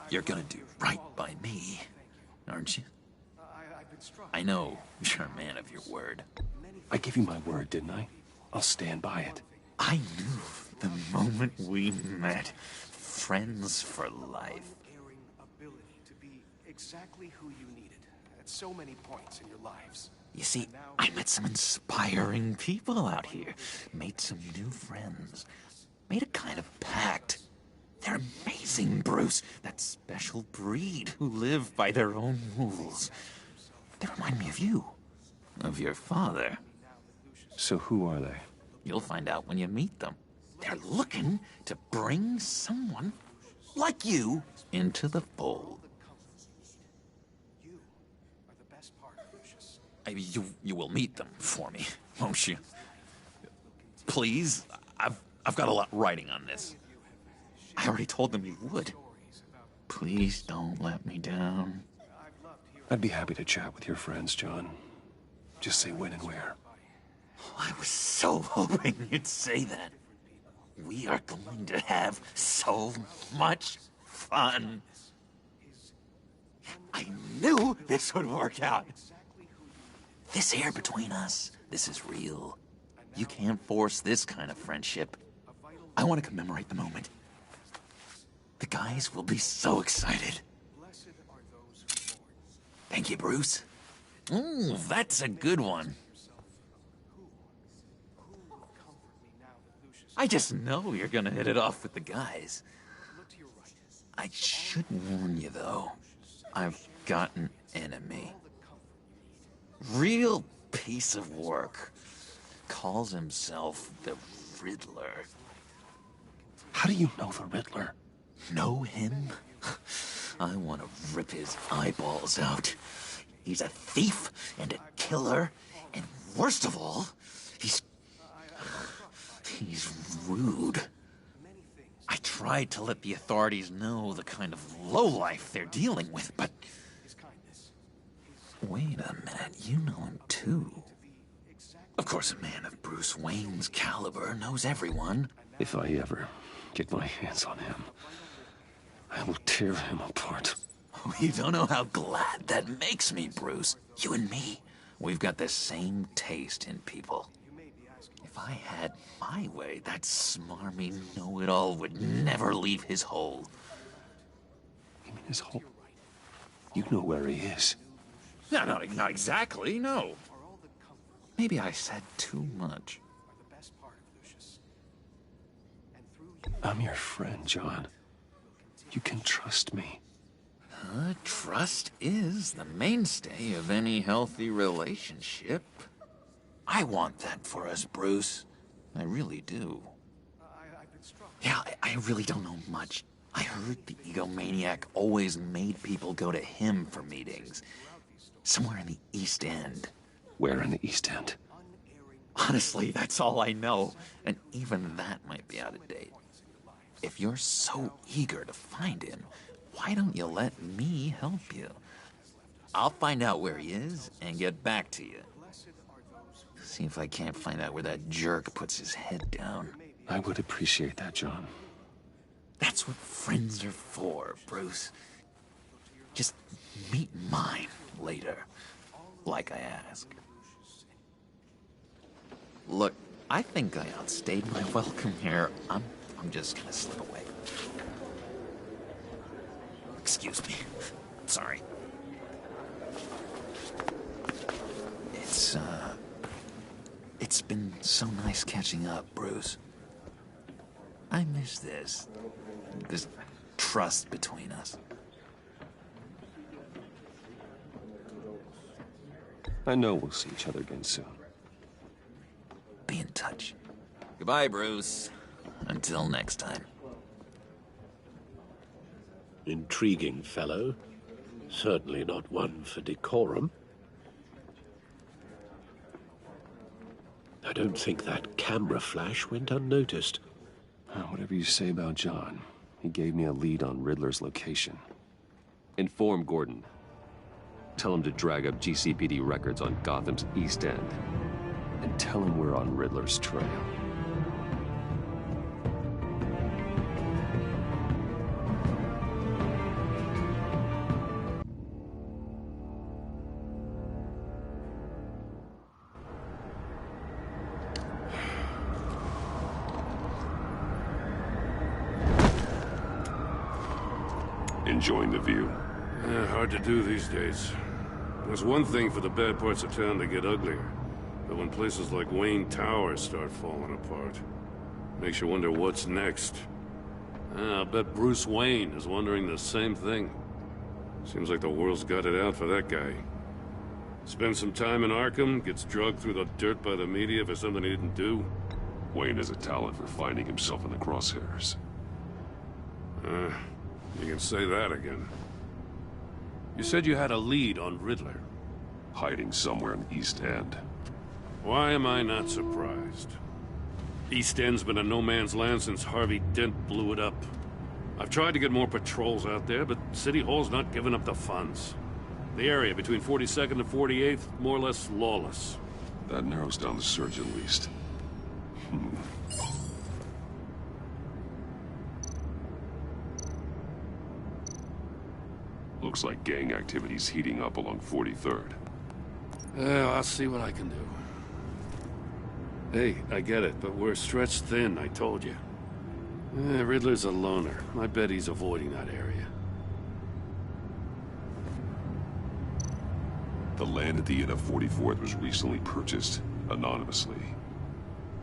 You're gonna do right by me, aren't you? I know you're a man of your word. I gave you my word, didn't I? I'll stand by it. I knew the moment we met. Friends for life. Ability to be exactly who you needed at so many points in your lives. You see, I met some inspiring people out here. Made some new friends. Made a kind of pact. They're amazing, Bruce. That special breed who live by their own rules. They remind me of you. of your father. So who are they? You'll find out when you meet them. They're looking to bring someone like you into the fold. You will meet them for me, won't you? Please, I've got a lot writing on this. I already told them you would. Please don't let me down. I'd be happy to chat with your friends, John. Just say when and where. I was so hoping you'd say that. We are going to have so much fun. I knew this would work out. This here between us, this is real. You can't force this kind of friendship. I want to commemorate the moment. The guys will be so excited. Thank you, Bruce. Ooh, that's a good one. I just know you're gonna hit it off with the guys. I should warn you, though. I've got an enemy. Real piece of work. Calls himself the Riddler. How do you know the Riddler? Know him? I want to rip his eyeballs out. He's a thief and a killer, and worst of all, he's rude. I tried to let the authorities know the kind of lowlife they're dealing with, but... Wait a minute, you know him too. Of course, a man of Bruce Wayne's caliber knows everyone. If I ever get my hands on him, I will tear him apart. Oh, you don't know how glad that makes me, Bruce. You and me, we've got the same taste in people. If I had my way, that smarmy know-it-all would never leave his hole. You mean his hole? You know where he is. No, not exactly, no. Maybe I said too much. I'm your friend, John. You can trust me. Trust is the mainstay of any healthy relationship. I want that for us, Bruce. I really do. Yeah, I really don't know much. I heard the egomaniac always made people go to him for meetings. Somewhere in the East End. Where in the East End? Honestly, that's all I know. And even that might be out of date. If you're so eager to find him, why don't you let me help you? I'll find out where he is and get back to you. See if I can't find out where that jerk puts his head down. I would appreciate that, John. That's what friends are for, Bruce. Just meet mine later, like I asked. Look, I think I outstayed my welcome here. I'm just gonna slip away. Excuse me. Sorry. It's been so nice catching up, Bruce. I miss this trust between us. I know we'll see each other again soon. Be in touch. Goodbye, Bruce. Until next time. Intriguing fellow. Certainly not one for decorum. I don't think that camera flash went unnoticed. Whatever you say about John, he gave me a lead on Riddler's location. Inform Gordon. Tell him to drag up GCPD records on Gotham's East End. And tell him we're on Riddler's trail. Enjoying the view? Yeah, hard to do these days. There's one thing for the bad parts of town to get uglier. But when places like Wayne Tower start falling apart, makes you wonder what's next. I bet Bruce Wayne is wondering the same thing. Seems like the world's got it out for that guy. Spends some time in Arkham, gets drugged through the dirt by the media for something he didn't do. Wayne has a talent for finding himself in the crosshairs. You can say that again. You said you had a lead on Riddler. Hiding somewhere in East End. Why am I not surprised? East End's been a no-man's land since Harvey Dent blew it up. I've tried to get more patrols out there, but City Hall's not giving up the funds. The area between 42nd and 48th, more or less lawless. That narrows down the search at least. Looks like gang activity's heating up along 43rd. Well, I'll see what I can do. Hey, I get it, but we're stretched thin, I told you. Riddler's a loner. I bet he's avoiding that area. The land at the end of 44th was recently purchased, anonymously.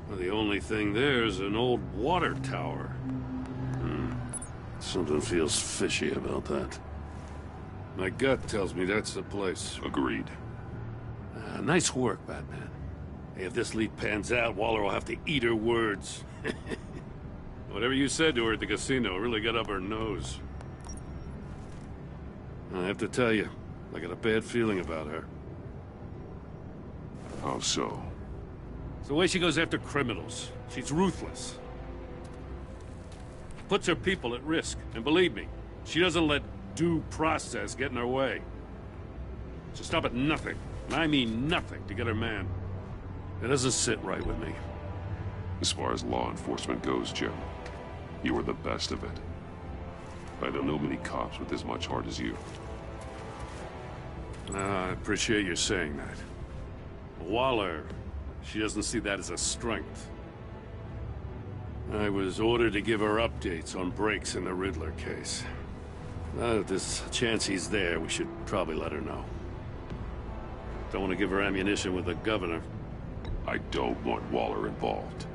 Well, the only thing there is an old water tower. Something feels fishy about that. My gut tells me that's the place. Agreed. Nice work, Batman. Hey, if this lead pans out, Waller will have to eat her words. Whatever you said to her at the casino really got up her nose. I have to tell you, I got a bad feeling about her. How so? It's the way she goes after criminals. She's ruthless. Puts her people at risk. And believe me, she doesn't let due process get in her way. She'll stop at nothing, and I mean nothing, to get her man. It doesn't sit right with me. As far as law enforcement goes, Jim, you are the best of it. I don't know many cops with as much heart as you. I appreciate you saying that. Waller, she doesn't see that as a strength. I was ordered to give her updates on breaks in the Riddler case. If there's a chance he's there, we should probably let her know. Don't want to give her ammunition with the governor. I don't want Waller involved.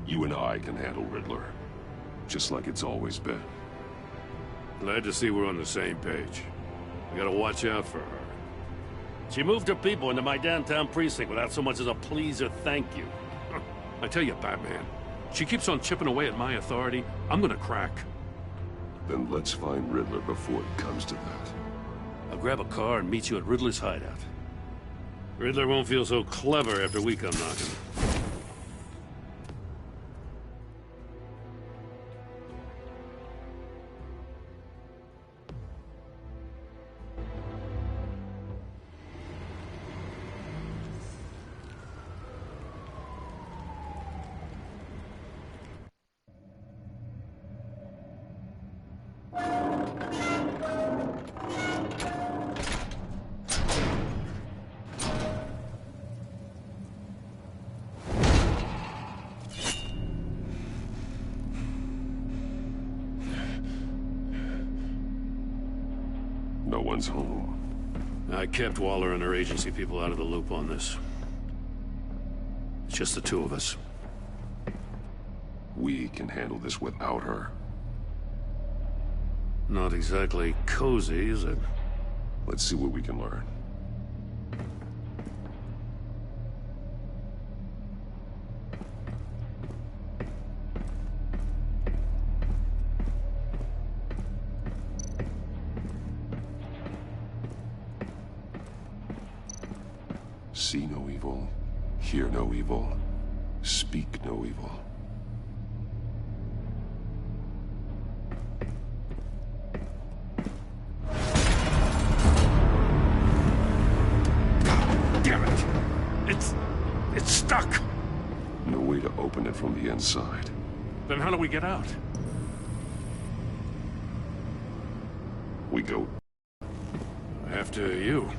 You and I can handle Riddler, just like it's always been. Glad to see we're on the same page. We gotta watch out for her. She moved her people into my downtown precinct without so much as a please or thank you. I tell you, Batman, she keeps on chipping away at my authority. I'm gonna crack. Then let's find Riddler before it comes to that. I'll grab a car and meet you at Riddler's hideout. Riddler won't feel so clever after we come knocking. No one's home. I kept Waller and her agency people out of the loop on this. It's just the two of us. We can handle this without her. Not exactly cozy, is it? Let's see what we can learn. See no evil, hear no evil, speak no evil. Damn it! It's stuck! No way to open it from the inside. Then how do we get out? We go after you.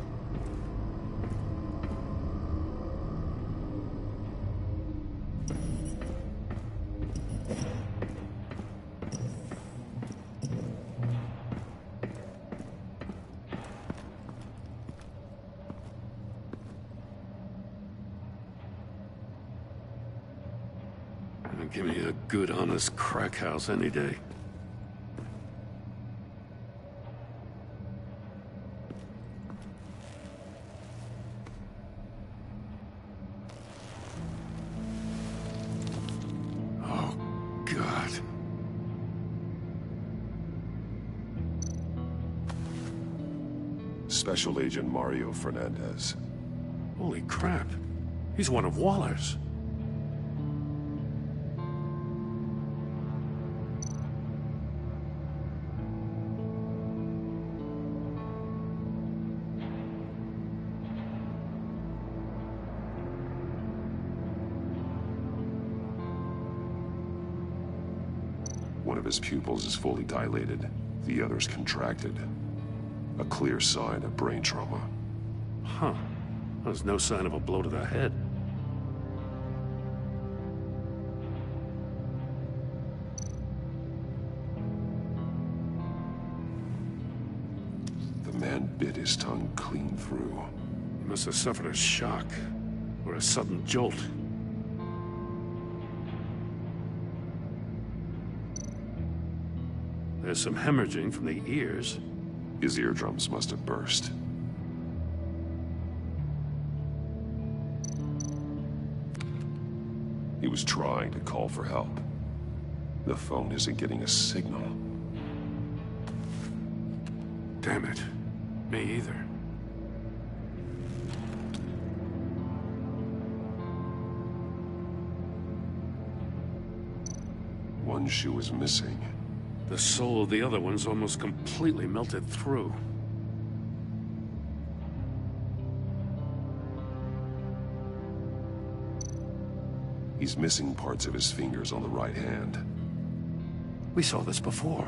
Give me a good, honest crack house any day. Special Agent Mario Fernandez. Holy crap. He's one of Waller's. One of his pupils is fully dilated, the other's contracted. A clear sign of brain trauma. Huh. There's no sign of a blow to the head. The man bit his tongue clean through. He must have suffered a shock, or a sudden jolt. There's some hemorrhaging from the ears. His eardrums must have burst. He was trying to call for help. The phone isn't getting a signal. Damn it. Me either. One shoe is missing. The soul of the other one's almost completely melted through. He's missing parts of his fingers on the right hand. We saw this before.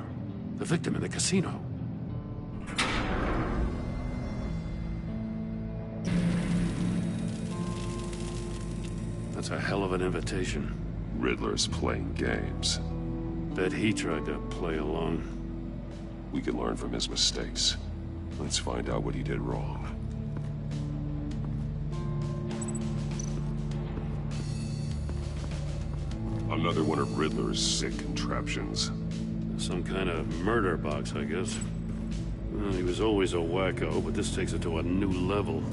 The victim in the casino. That's a hell of an invitation. Riddler's playing games. Bet he tried to play along. We can learn from his mistakes. Let's find out what he did wrong. Another one of Riddler's sick contraptions. Some kind of murder box, I guess. Well, he was always a wacko, but this takes it to a new level.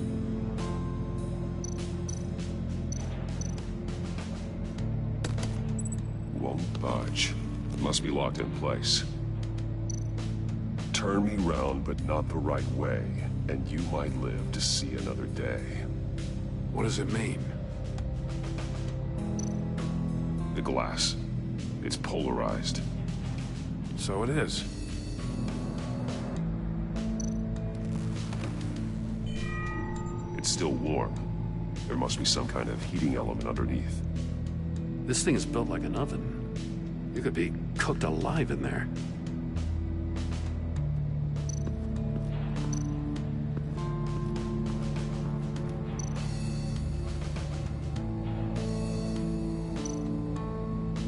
Won't budge. Must be locked in place. Turn me round, but not the right way, and you might live to see another day. What does it mean? The glass. It's polarized. So it is. It's still warm. There must be some kind of heating element underneath. This thing is built like an oven. You could be cooked alive in there.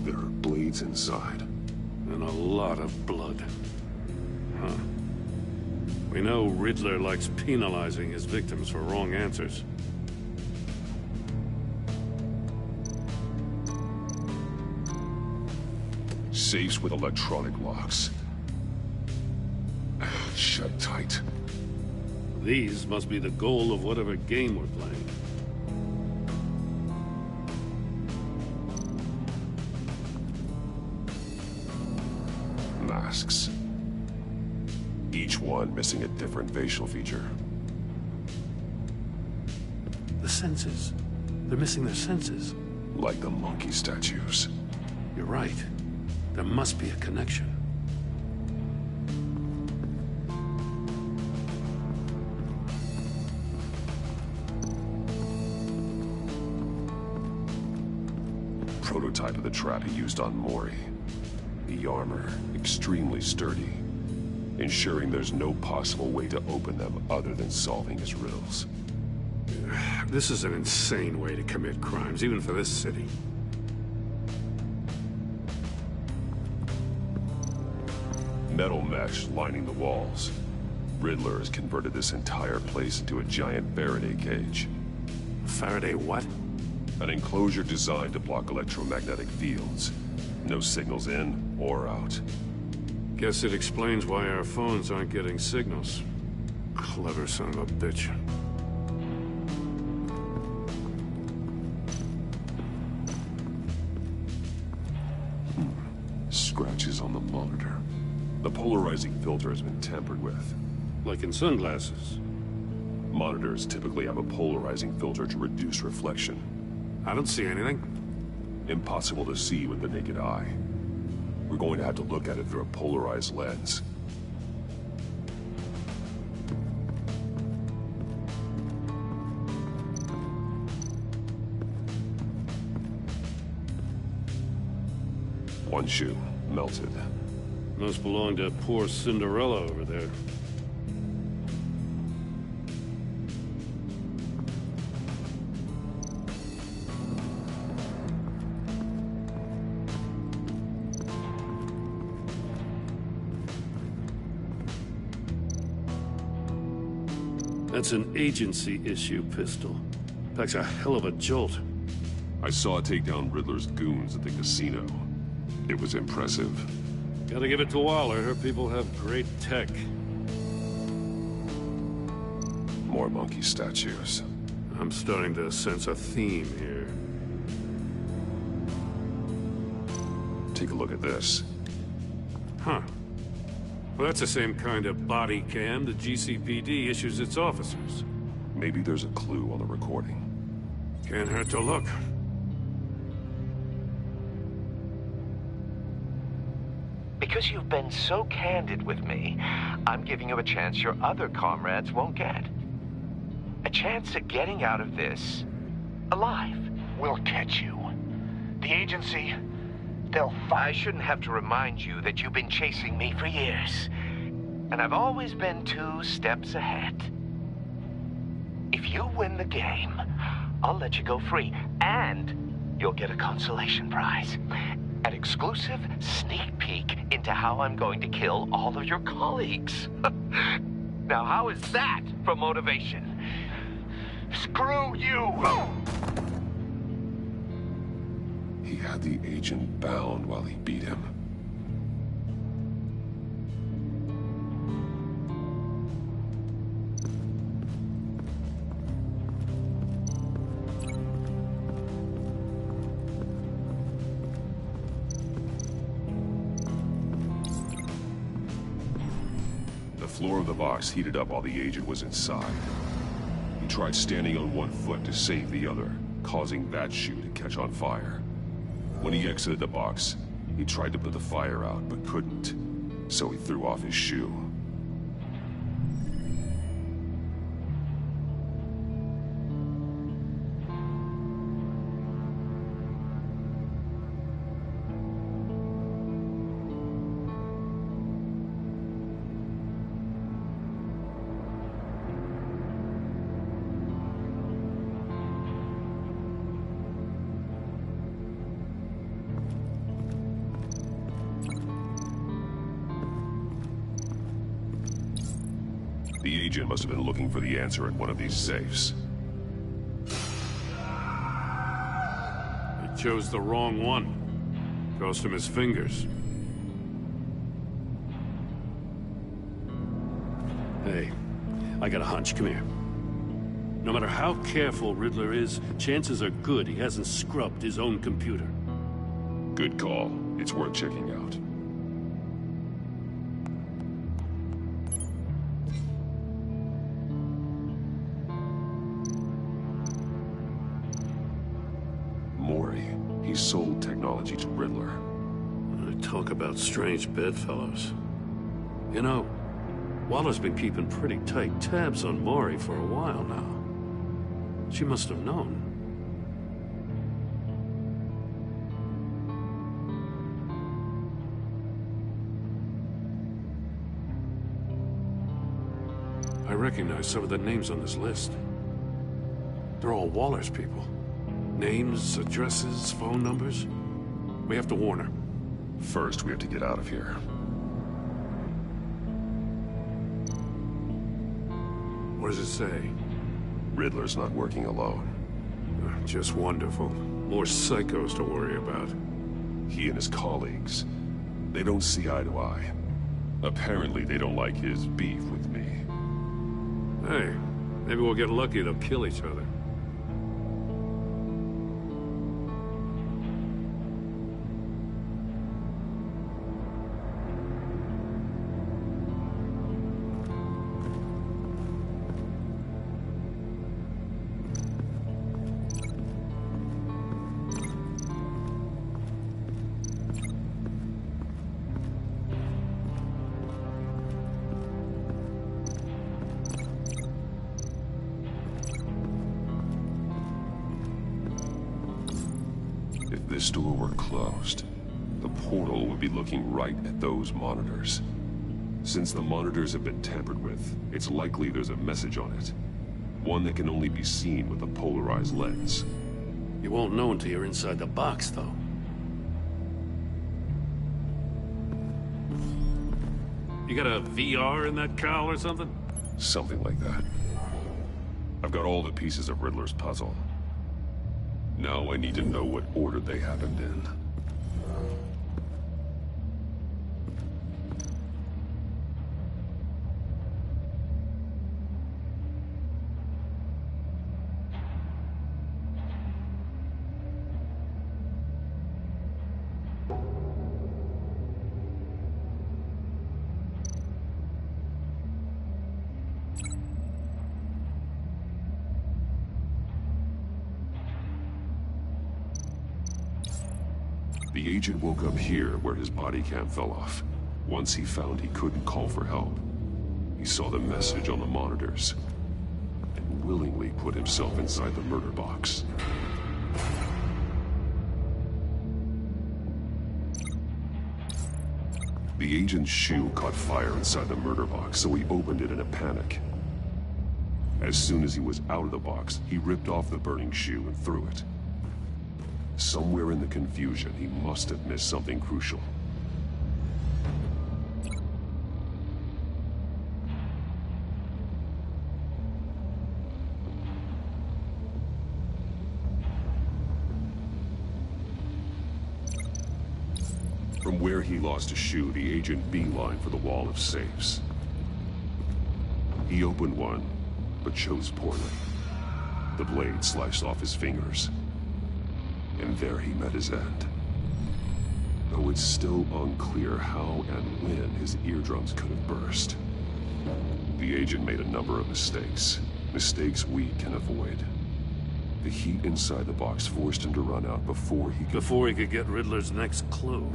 There are blades inside. And a lot of blood. Huh. We know Riddler likes penalizing his victims for wrong answers. Safes with electronic locks. Shut tight. These must be the goal of whatever game we're playing. Masks. Each one missing a different facial feature. The senses. They're missing their senses. Like the monkey statues. You're right. There must be a connection. Prototype of the trap he used on Mori. The armor, extremely sturdy, ensuring there's no possible way to open them other than solving his riddles. This is an insane way to commit crimes, even for this city. Metal mesh lining the walls. Riddler has converted this entire place into a giant Faraday cage. Faraday what? An enclosure designed to block electromagnetic fields. No signals in or out. Guess it explains why our phones aren't getting signals. Clever son of a bitch. Scratches on the monitor. The polarizing filter has been tampered with. Like in sunglasses. Monitors typically have a polarizing filter to reduce reflection. I don't see anything. Impossible to see with the naked eye. We're going to have to look at it through a polarized lens. One shoe, melted. Must belong to poor Cinderella over there. That's an agency issue pistol. Packs a hell of a jolt. I saw it take down Riddler's goons at the casino. It was impressive. Gotta give it to Waller. Her people have great tech. More monkey statues. I'm starting to sense a theme here. Take a look at this. Huh. Well, that's the same kind of body cam the GCPD issues its officers. Maybe there's a clue on the recording. Can't hurt to look. Because you've been so candid with me, I'm giving you a chance your other comrades won't get. A chance at getting out of this alive. We'll catch you. The agency, they'll I shouldn't have to remind you that you've been chasing me for years. And I've always been 2 steps ahead. If you win the game, I'll let you go free. And you'll get a consolation prize. An exclusive sneak peek into how I'm going to kill all of your colleagues. Now, how is that for motivation? Screw you! He had the agent bound while he beat him. The floor of the box heated up while the agent was inside. He tried standing on one foot to save the other, causing that shoe to catch on fire. When he exited the box, he tried to put the fire out, but couldn't, so he threw off his shoe. The agent must have been looking for the answer in one of these safes. He chose the wrong one. Cost him his fingers. Hey, I got a hunch. Come here. No matter how careful Riddler is, chances are good he hasn't scrubbed his own computer. Good call. It's worth checking out. He sold technology to Riddler. Talk about strange bedfellows. You know, Waller's been keeping pretty tight tabs on Maury for a while now. She must have known. I recognize some of the names on this list. They're all Waller's people. Names, addresses, phone numbers. We have to warn her. First, we have to get out of here. What does it say? Riddler's not working alone. Just wonderful. More psychos to worry about. He and his colleagues, they don't see eye to eye. Apparently, they don't like his beef with me. Hey, maybe we'll get lucky. They'll kill each other. this door were closed, the portal would be looking right at those monitors. Since the monitors have been tampered with, it's likely there's a message on it. One that can only be seen with a polarized lens. You won't know until you're inside the box, though. You got a VR in that cowl or something? Something like that. I've got all the pieces of Riddler's puzzle. Now I need to know what order they happened in. The agent woke up here where his body cam fell off. Once he found he couldn't call for help, he saw the message on the monitors and willingly put himself inside the murder box. The agent's shoe caught fire inside the murder box, so he opened it in a panic. As soon as he was out of the box, he ripped off the burning shoe and threw it. Somewhere in the confusion, he must have missed something crucial. From where he lost a shoe, the agent beelined for the wall of safes. He opened one, but chose poorly. The blade sliced off his fingers. And there he met his end. Though it's still unclear how and when his eardrums could have burst. The agent made a number of mistakes. Mistakes we can avoid. The heat inside the box forced him to run out before he could get Riddler's next clue.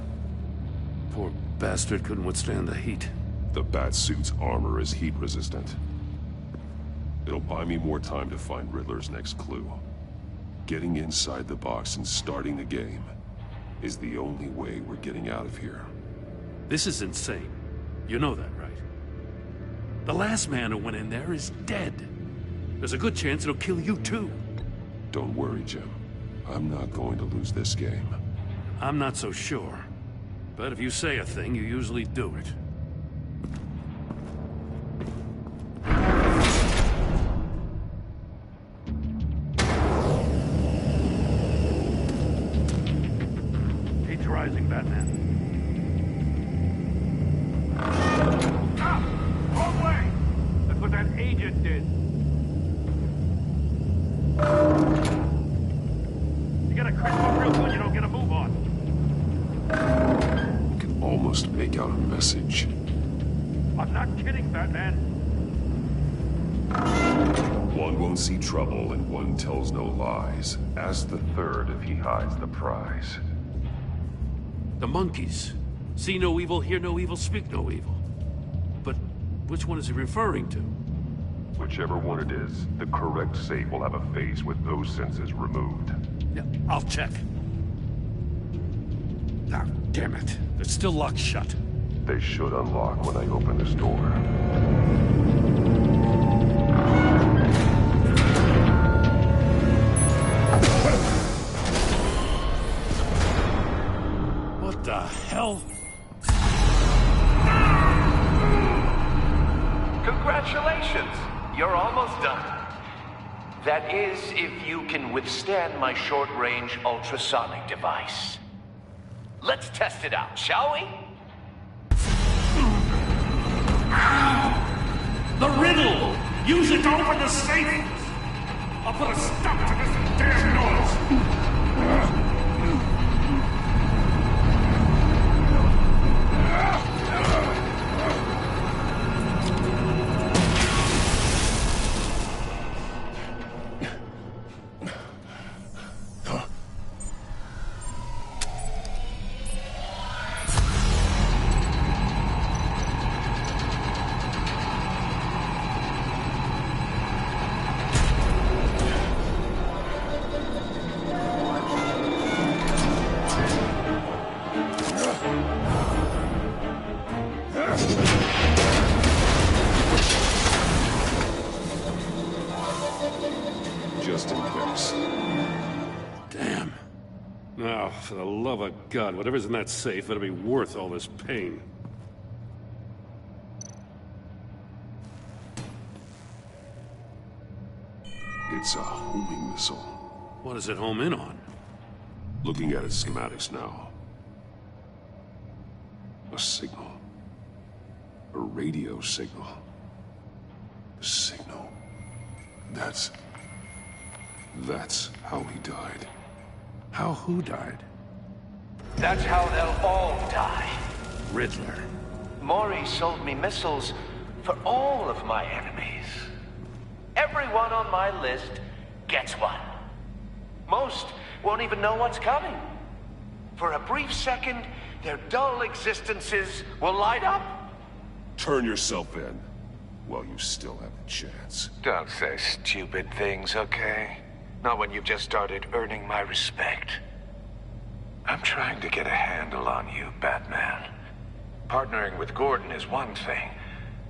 Poor bastard couldn't withstand the heat. The Batsuit's armor is heat resistant. It'll buy me more time to find Riddler's next clue. Getting inside the box and starting the game is the only way we're getting out of here. This is insane. You know that, right? The last man who went in there is dead. There's a good chance it'll kill you too. Don't worry, Jim. I'm not going to lose this game. I'm not so sure. But if you say a thing, you usually do it. Rising, Batman. Stop! Wrong way! That's what that agent did. You gotta crisp up real good, you don't get a move on. I can almost make out a message. I'm not kidding, Batman. One won't see trouble and one tells no lies. Ask the third if he hides the prize. The monkeys. See no evil, hear no evil, speak no evil. But which one is he referring to? Whichever one it is, the correct safe will have a face with those senses removed. Yeah, I'll check. Ah, damn it. They're still locked shut. They should unlock when I open this door. What the hell? Congratulations! You're almost done. That is, if you can withstand my short-range ultrasonic device. Let's test it out, shall we? The riddle! Use it to open the safe! I'll put a stop to this damn noise! Now, for the love of God, whatever's in that safe better be worth all this pain. It's a homing missile. What does it home in on? Looking at its schematics now. A signal. A radio signal. A signal. That's how he died. How who died? That's how they'll all die. Riddler. Maury sold me missiles for all of my enemies. Everyone on my list gets one. Most won't even know what's coming. For a brief second, their dull existences will light up. Turn yourself in while you still have a chance. Don't say stupid things, okay? Not when you've just started earning my respect. I'm trying to get a handle on you, Batman. Partnering with Gordon is one thing.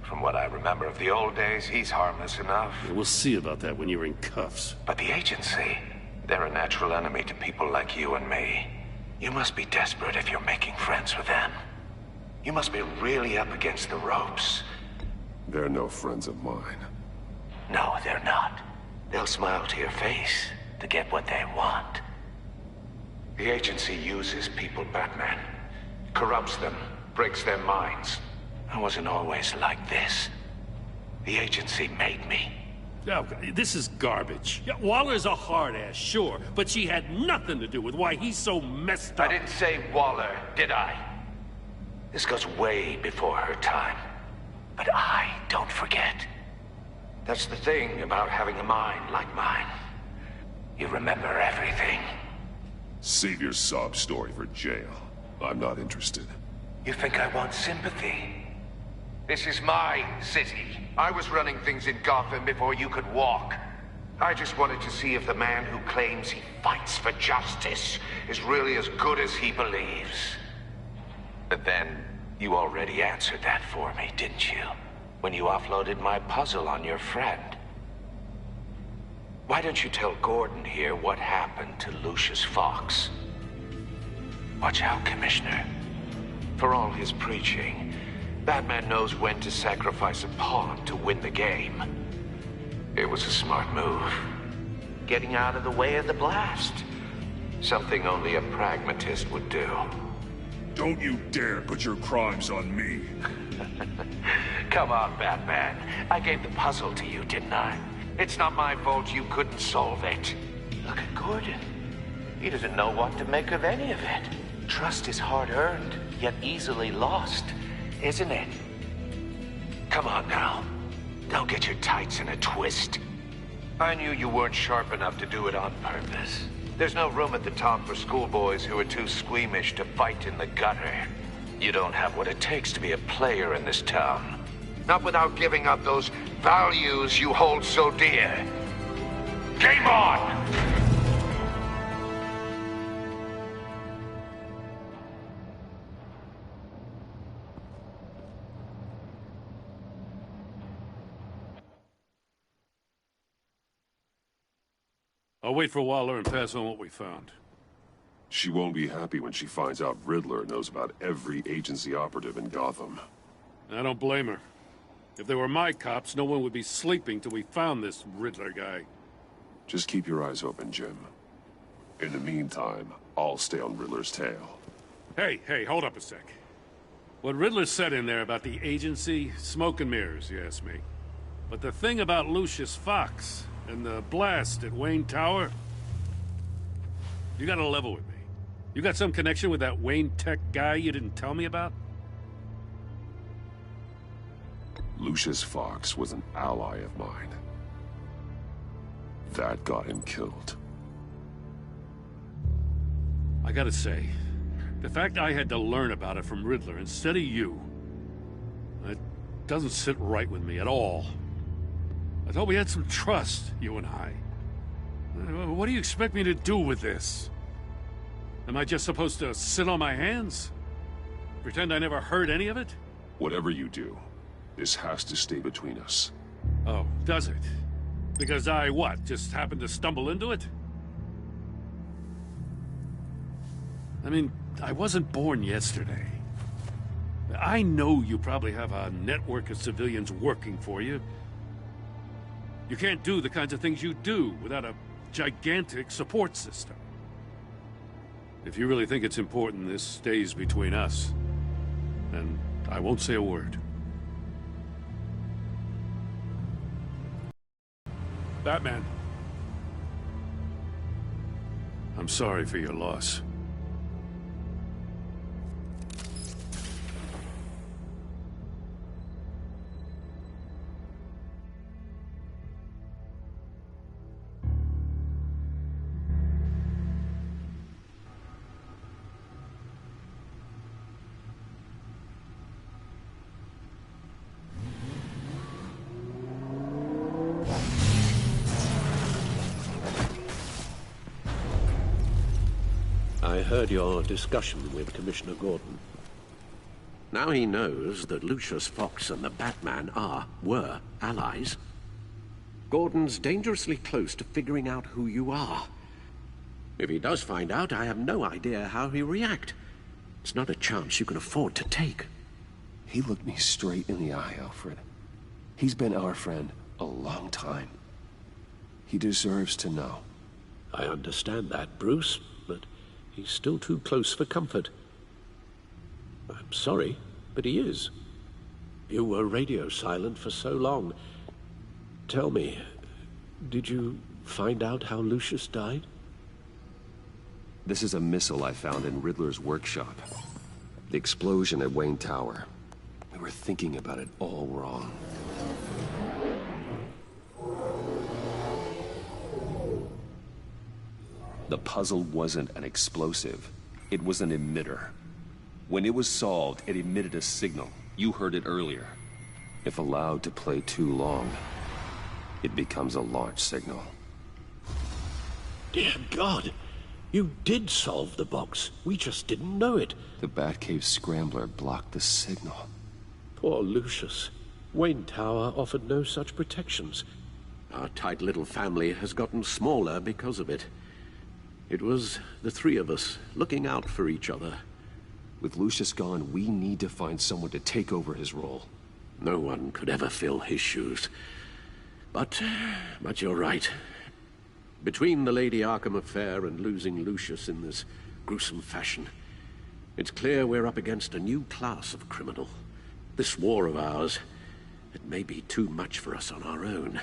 From what I remember of the old days, he's harmless enough. Yeah, we'll see about that when you're in cuffs. But the agency, they're a natural enemy to people like you and me. You must be desperate if you're making friends with them. You must be really up against the ropes. They're no friends of mine. No, they're not. They'll smile to your face to get what they want. The agency uses people, Batman. Corrupts them, breaks their minds. I wasn't always like this. The agency made me. Oh, this is garbage. Yeah, Waller's a hard-ass, sure, but she had nothing to do with why he's so messed up. I didn't say Waller, did I? This goes way before her time. But I don't forget. That's the thing about having a mind like mine. You remember everything. Save your sob story for jail. I'm not interested. You think I want sympathy? This is my city. I was running things in Gotham before you could walk. I just wanted to see if the man who claims he fights for justice is really as good as he believes. But then, you already answered that for me, didn't you? When you offloaded my puzzle on your friend. Why don't you tell Gordon here what happened to Lucius Fox? Watch out, Commissioner. For all his preaching, Batman knows when to sacrifice a pawn to win the game. It was a smart move. Getting out of the way of the blast. Something only a pragmatist would do. Don't you dare put your crimes on me. Come on, Batman. I gave the puzzle to you, didn't I? It's not my fault you couldn't solve it. Look at Gordon. He doesn't know what to make of any of it. Trust is hard-earned, yet easily lost, isn't it? Come on now. Don't get your tights in a twist. I knew you weren't sharp enough to do it on purpose. There's no room at the top for schoolboys who are too squeamish to fight in the gutter. You don't have what it takes to be a player in this town. Not without giving up those values you hold so dear. Game on! I'll wait for Waller and pass on what we found. She won't be happy when she finds out Riddler knows about every agency operative in Gotham. I don't blame her. If they were my cops, no one would be sleeping till we found this Riddler guy. Just keep your eyes open, Jim. In the meantime, I'll stay on Riddler's tail. Hey, hold up a sec. What Riddler said in there about the agency, smoke and mirrors, you ask me. But the thing about Lucius Fox and the blast at Wayne Tower, you gotta level with me. You got some connection with that Wayne Tech guy you didn't tell me about? Lucius Fox was an ally of mine. That got him killed. I gotta say, the fact I had to learn about it from Riddler instead of you, it doesn't sit right with me at all. I thought we had some trust, you and I. What do you expect me to do with this? Am I just supposed to sit on my hands? Pretend I never heard any of it? Whatever you do, this has to stay between us. Oh, does it? Because I, what, just happened to stumble into it? I mean, I wasn't born yesterday. I know you probably have a network of civilians working for you. You can't do the kinds of things you do without a gigantic support system. If you really think it's important this stays between us, then I won't say a word. Batman. I'm sorry for your loss. I heard your discussion with Commissioner Gordon. Now he knows that Lucius Fox and the Batman were allies. Gordon's dangerously close to figuring out who you are. If he does find out, I have no idea how he'll react. It's not a chance you can afford to take. He looked me straight in the eye, Alfred. He's been our friend a long time. He deserves to know. I understand that, Bruce, but he's still too close for comfort. I'm sorry, but he is. You were radio silent for so long. Tell me, did you find out how Lucius died? This is a missile I found in Riddler's workshop. The explosion at Wayne Tower. We were thinking about it all wrong. The puzzle wasn't an explosive. It was an emitter. When it was solved, it emitted a signal. You heard it earlier. If allowed to play too long, it becomes a launch signal. Dear God! You did solve the box. We just didn't know it. The Batcave scrambler blocked the signal. Poor Lucius. Wayne Tower offered no such protections. Our tight little family has gotten smaller because of it. It was the three of us looking out for each other. With Lucius gone, we need to find someone to take over his role. No one could ever fill his shoes. But you're right. Between the Lady Arkham affair and losing Lucius in this gruesome fashion, it's clear we're up against a new class of criminal. This war of ours, it may be too much for us on our own.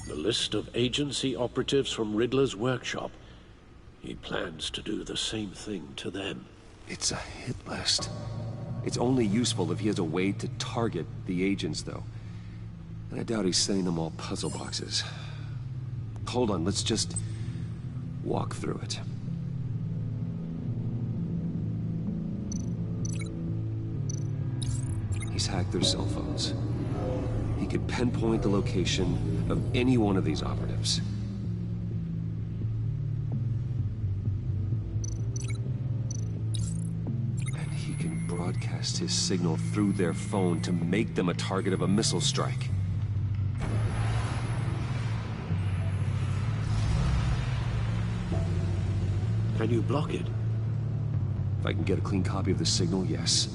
The list of agency operatives from Riddler's workshop. He plans to do the same thing to them. It's a hit list. It's only useful if he has a way to target the agents, though. And I doubt he's sending them all puzzle boxes. Hold on, let's just walk through it. He's hacked their cell phones. He could pinpoint the location of any one of these operatives. And he can broadcast his signal through their phone to make them a target of a missile strike. Can you block it? If I can get a clean copy of the signal, yes.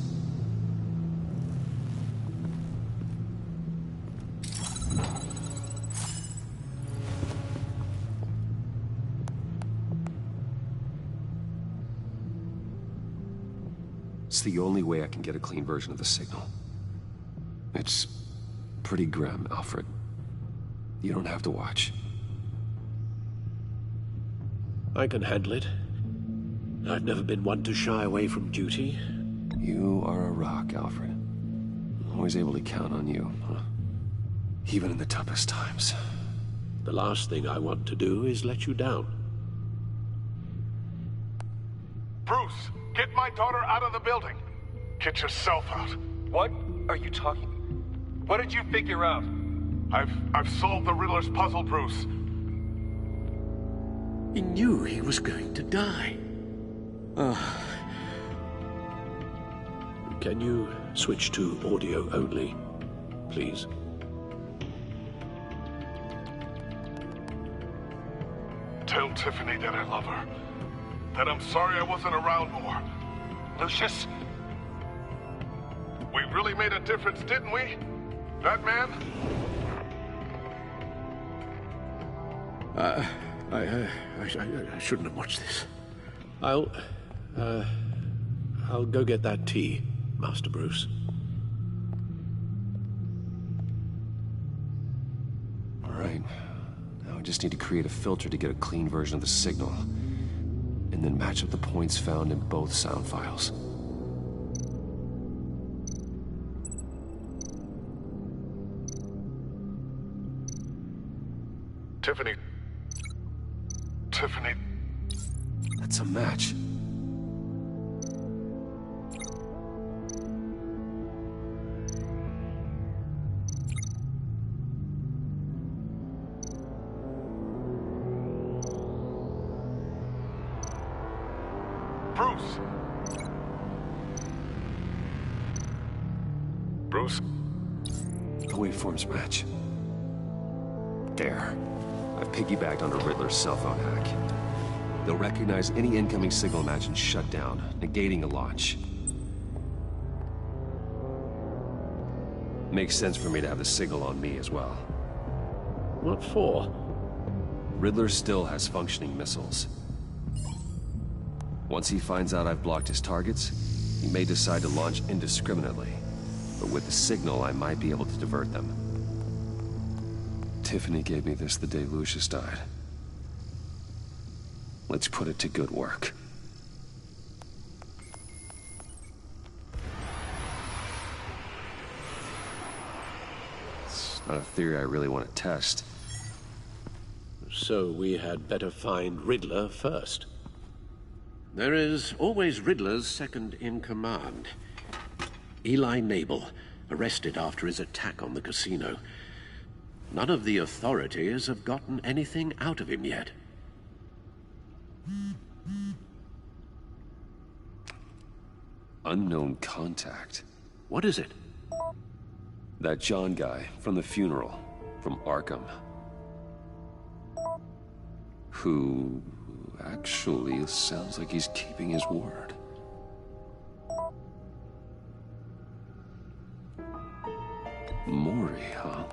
It's the only way I can get a clean version of the signal. It's pretty grim, Alfred. You don't have to watch. I can handle it. I've never been one to shy away from duty. You are a rock, Alfred. Always able to count on you, huh? Even in the toughest times. The last thing I want to do is let you down. Bruce, get my daughter out of the building. Get yourself out. What are you talking? What did you figure out? I've solved the Riddler's puzzle, Bruce. He knew he was going to die. Can you switch to audio only, please? Tell Tiffany that I love her. That I'm sorry I wasn't around more. Lucius? We really made a difference, didn't we? That man? I shouldn't have watched this. I'll go get that tea, Master Bruce. All right. Now I just need to create a filter to get a clean version of the signal, and then match up the points found in both sound files. Tiffany. Tiffany. That's a match. Bruce. Bruce? The waveforms match. There. I've piggybacked onto Riddler's cell phone hack. They'll recognize any incoming signal match and shut down, negating a launch. Makes sense for me to have the signal on me as well. What for? Riddler still has functioning missiles. Once he finds out I've blocked his targets, he may decide to launch indiscriminately. But with the signal, I might be able to divert them. Tiffany gave me this the day Lucius died. Let's put it to good work. It's not a theory I really want to test. So we had better find Riddler first. There is always Riddler's second in command. Eli Nabel, arrested after his attack on the casino. None of the authorities have gotten anything out of him yet. Unknown contact. What is it? That John guy from the funeral, from Arkham. Who actually sounds like he's keeping his word. Maury, huh?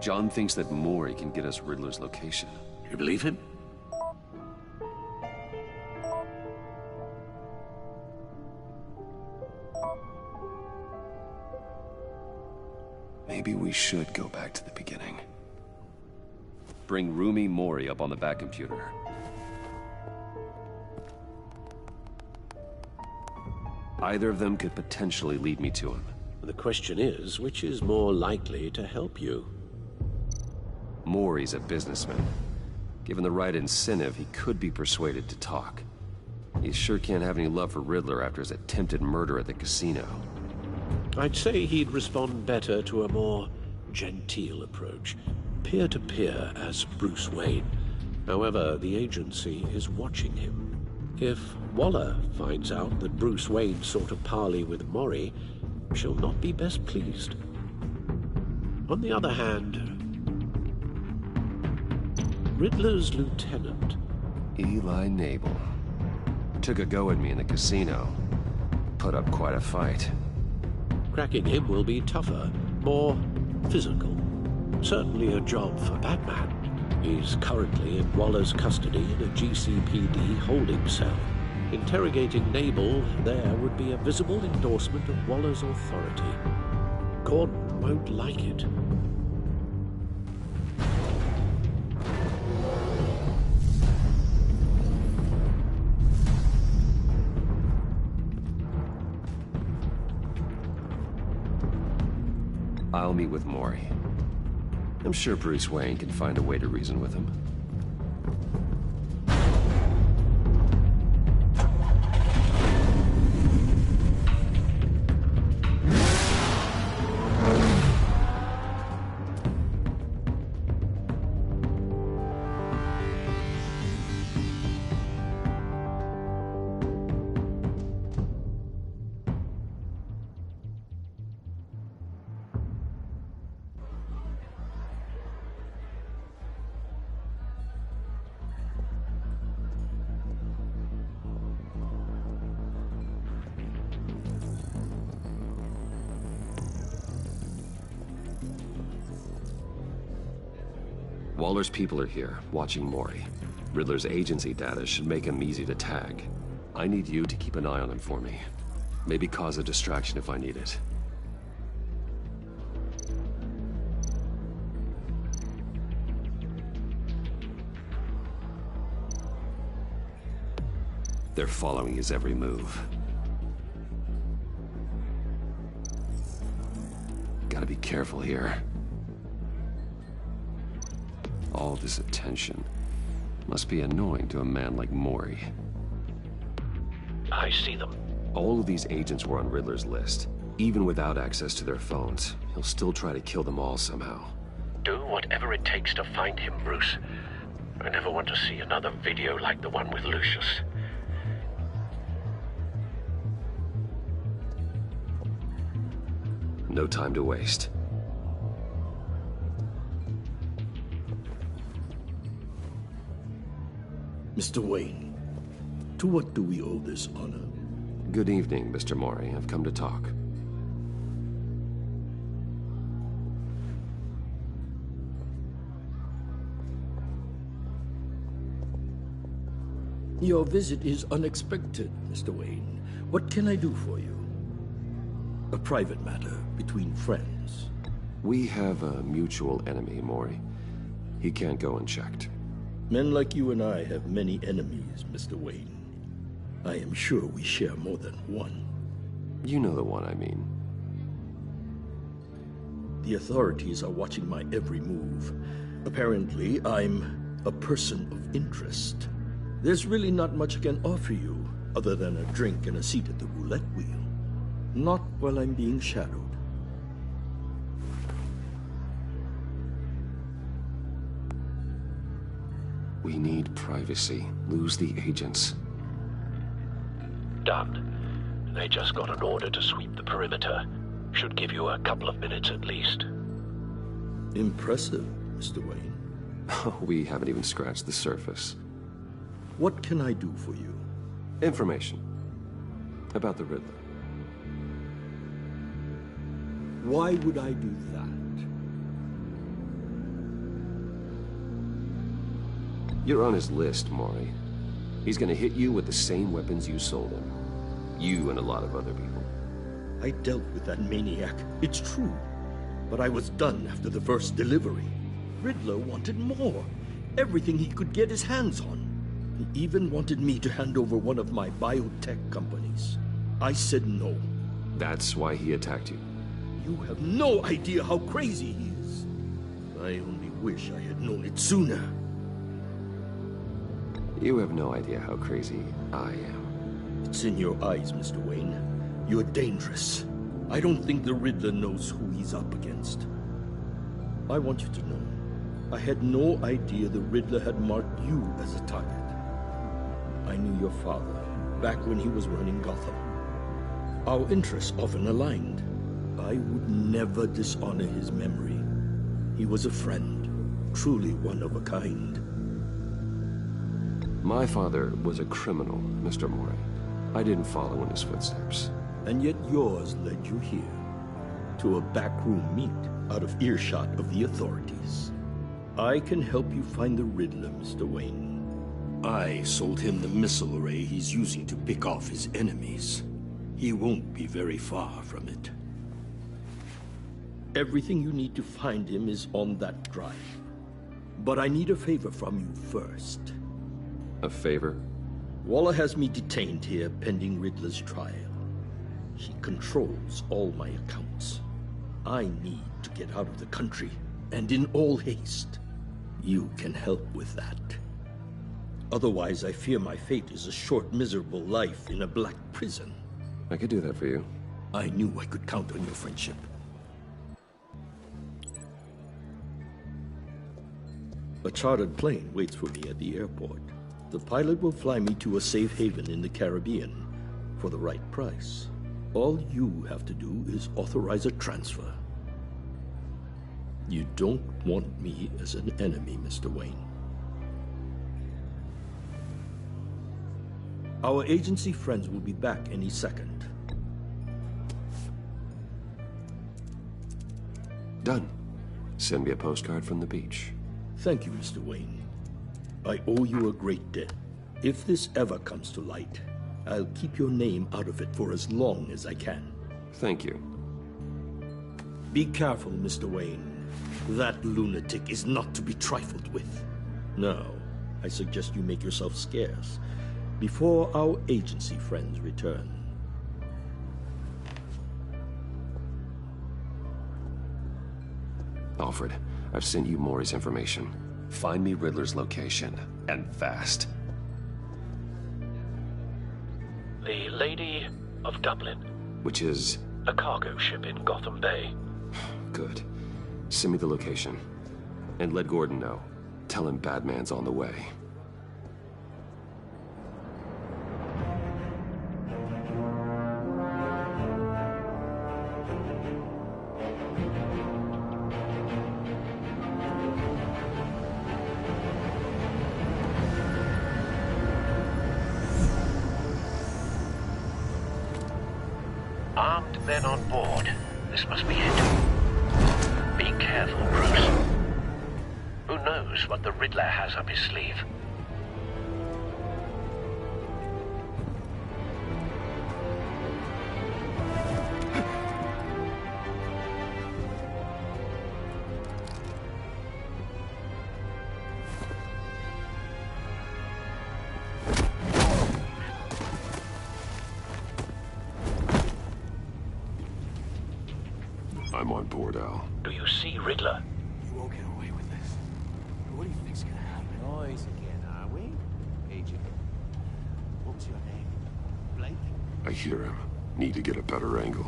John thinks that Maury can get us Riddler's location. You believe him? Maybe we should go back to the beginning. Bring Rumi Mori up on the back computer. Either of them could potentially lead me to him. The question is, which is more likely to help you? Mori's a businessman. Given the right incentive, he could be persuaded to talk. He sure can't have any love for Riddler after his attempted murder at the casino. I'd say he'd respond better to a more genteel approach. Peer-to-peer as Bruce Wayne. However, the agency is watching him. If Waller finds out that Bruce Wayne sought a parley with Mori, she'll not be best pleased. On the other hand, Riddler's lieutenant, Eli Nabel, took a go at me in the casino. Put up quite a fight. Cracking him will be tougher, more physical. Certainly a job for Batman. He's currently in Waller's custody in a GCPD holding cell. Interrogating Nabel there would be a visible endorsement of Waller's authority. Gordon won't like it. I'll meet with Mori. I'm sure Bruce Wayne can find a way to reason with him. Waller's people are here, watching Mori. Riddler's agency data should make him easy to tag. I need you to keep an eye on him for me. Maybe cause a distraction if I need it. They're following his every move. Gotta be careful here. All this attention must be annoying to a man like Mori. I see them. All of these agents were on Riddler's list. Even without access to their phones, he'll still try to kill them all somehow. Do whatever it takes to find him, Bruce. I never want to see another video like the one with Lucius. No time to waste. Mr. Wayne, to what do we owe this honor? Good evening, Mr. Mori. I've come to talk. Your visit is unexpected, Mr. Wayne. What can I do for you? A private matter between friends. We have a mutual enemy, Mori. He can't go unchecked. Men like you and I have many enemies, Mr. Wayne. I am sure we share more than one. You know the one I mean. The authorities are watching my every move. Apparently, I'm a person of interest. There's really not much I can offer you, other than a drink and a seat at the roulette wheel. Not while I'm being shadowed. We need privacy. Lose the agents. Done. They just got an order to sweep the perimeter. Should give you a couple of minutes at least. Impressive, Mr. Wayne. We haven't even scratched the surface. What can I do for you? Information. About the Riddler. Why would I do that? You're on his list, Mori. He's gonna hit you with the same weapons you sold him. You and a lot of other people. I dealt with that maniac, it's true. But I was done after the first delivery. Riddler wanted more. Everything he could get his hands on. He even wanted me to hand over one of my biotech companies. I said no. That's why he attacked you? You have no idea how crazy he is. I only wish I had known it sooner. You have no idea how crazy I am. It's in your eyes, Mr. Wayne. You're dangerous. I don't think the Riddler knows who he's up against. I want you to know, I had no idea the Riddler had marked you as a target. I knew your father, back when he was running Gotham. Our interests often aligned. I would never dishonor his memory. He was a friend, truly one of a kind. My father was a criminal, Mr. Mori. I didn't follow in his footsteps. And yet yours led you here, to a backroom meet out of earshot of the authorities. I can help you find the Riddler, Mr. Wayne. I sold him the missile array he's using to pick off his enemies. He won't be very far from it. Everything you need to find him is on that drive. But I need a favor from you first. A favor? Waller has me detained here pending Riddler's trial. She controls all my accounts. I need to get out of the country, and in all haste. You can help with that. Otherwise, I fear my fate is a short, miserable life in a black prison. I could do that for you. I knew I could count on your friendship. A chartered plane waits for me at the airport. The pilot will fly me to a safe haven in the Caribbean for the right price. All you have to do is authorize a transfer. You don't want me as an enemy, Mr. Wayne. Our agency friends will be back any second. Done. Send me a postcard from the beach. Thank you, Mr. Wayne. I owe you a great debt. If this ever comes to light, I'll keep your name out of it for as long as I can. Thank you. Be careful, Mr. Wayne. That lunatic is not to be trifled with. Now, I suggest you make yourself scarce before our agency friends return. Alfred, I've sent you Maury's information. Find me Riddler's location, and fast. The Lady of Dublin. Which is? A cargo ship in Gotham Bay. Good. Send me the location. And let Gordon know. Tell him Batman's on the way. Armed men on board. This must be it. Be careful, Bruce. Who knows what the Riddler has up his sleeve? I'm on board, Al. Do you see Riddler? You won't get away with this. What do you think's gonna happen? Noise again, are we? Agent. What's your name? Blake? I hear him. Need to get a better angle.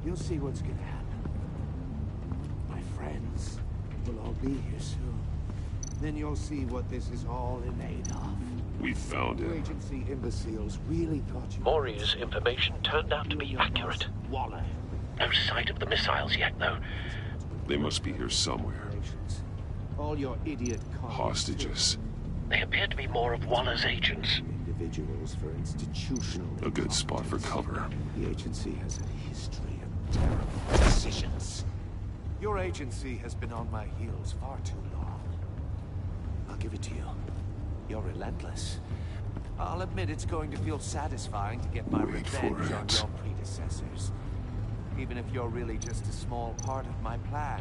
You'll see what's gonna happen. My friends will all be here soon. Then you'll see what this is all in aid of. We found You him. agency imbeciles really thought you... Maury's information turned out to be accurate. Waller. No sight of the missiles yet, though. They must be here somewhere. All your idiot Hostages. They appear to be more of Waller's agents. individuals for institutional... A good spot for cover. The agency has a history of terrible decisions. Your agency has been on my heels far too long. I'll give it to you. You're relentless. I'll admit it's going to feel satisfying to get my revenge on your predecessors. Even if you're really just a small part of my plan.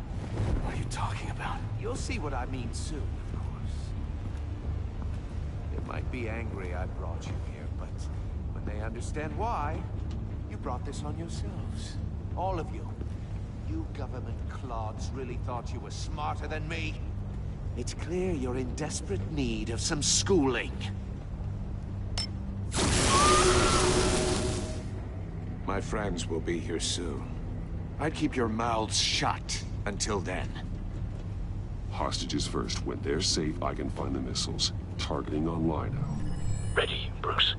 What are you talking about? You'll see what I mean soon, of course. They might be angry I brought you here, but when they understand why, you brought this on yourselves. All of you. You government clods really thought you were smarter than me? It's clear you're in desperate need of some schooling. My friends will be here soon. I'd keep your mouths shut until then. Hostages first. When they're safe, I can find the missiles. Targeting on Lino. Ready, Bruce.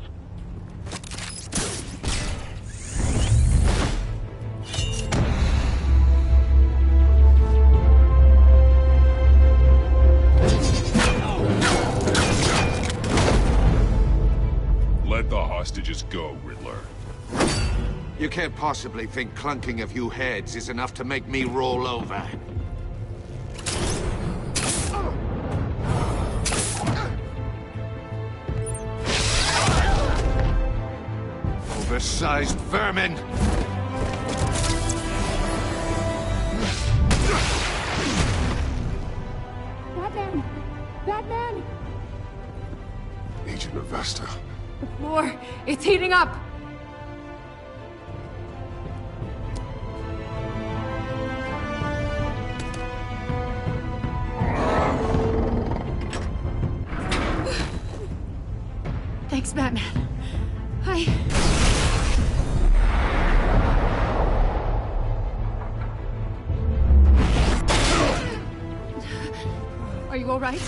Let the hostages go, Riddler. You can't possibly think clunking a few heads is enough to make me roll over. Oversized vermin! Batman! Batman! Agent Avesta. The floor, it's heating up! Thanks, Batman. Are you all right?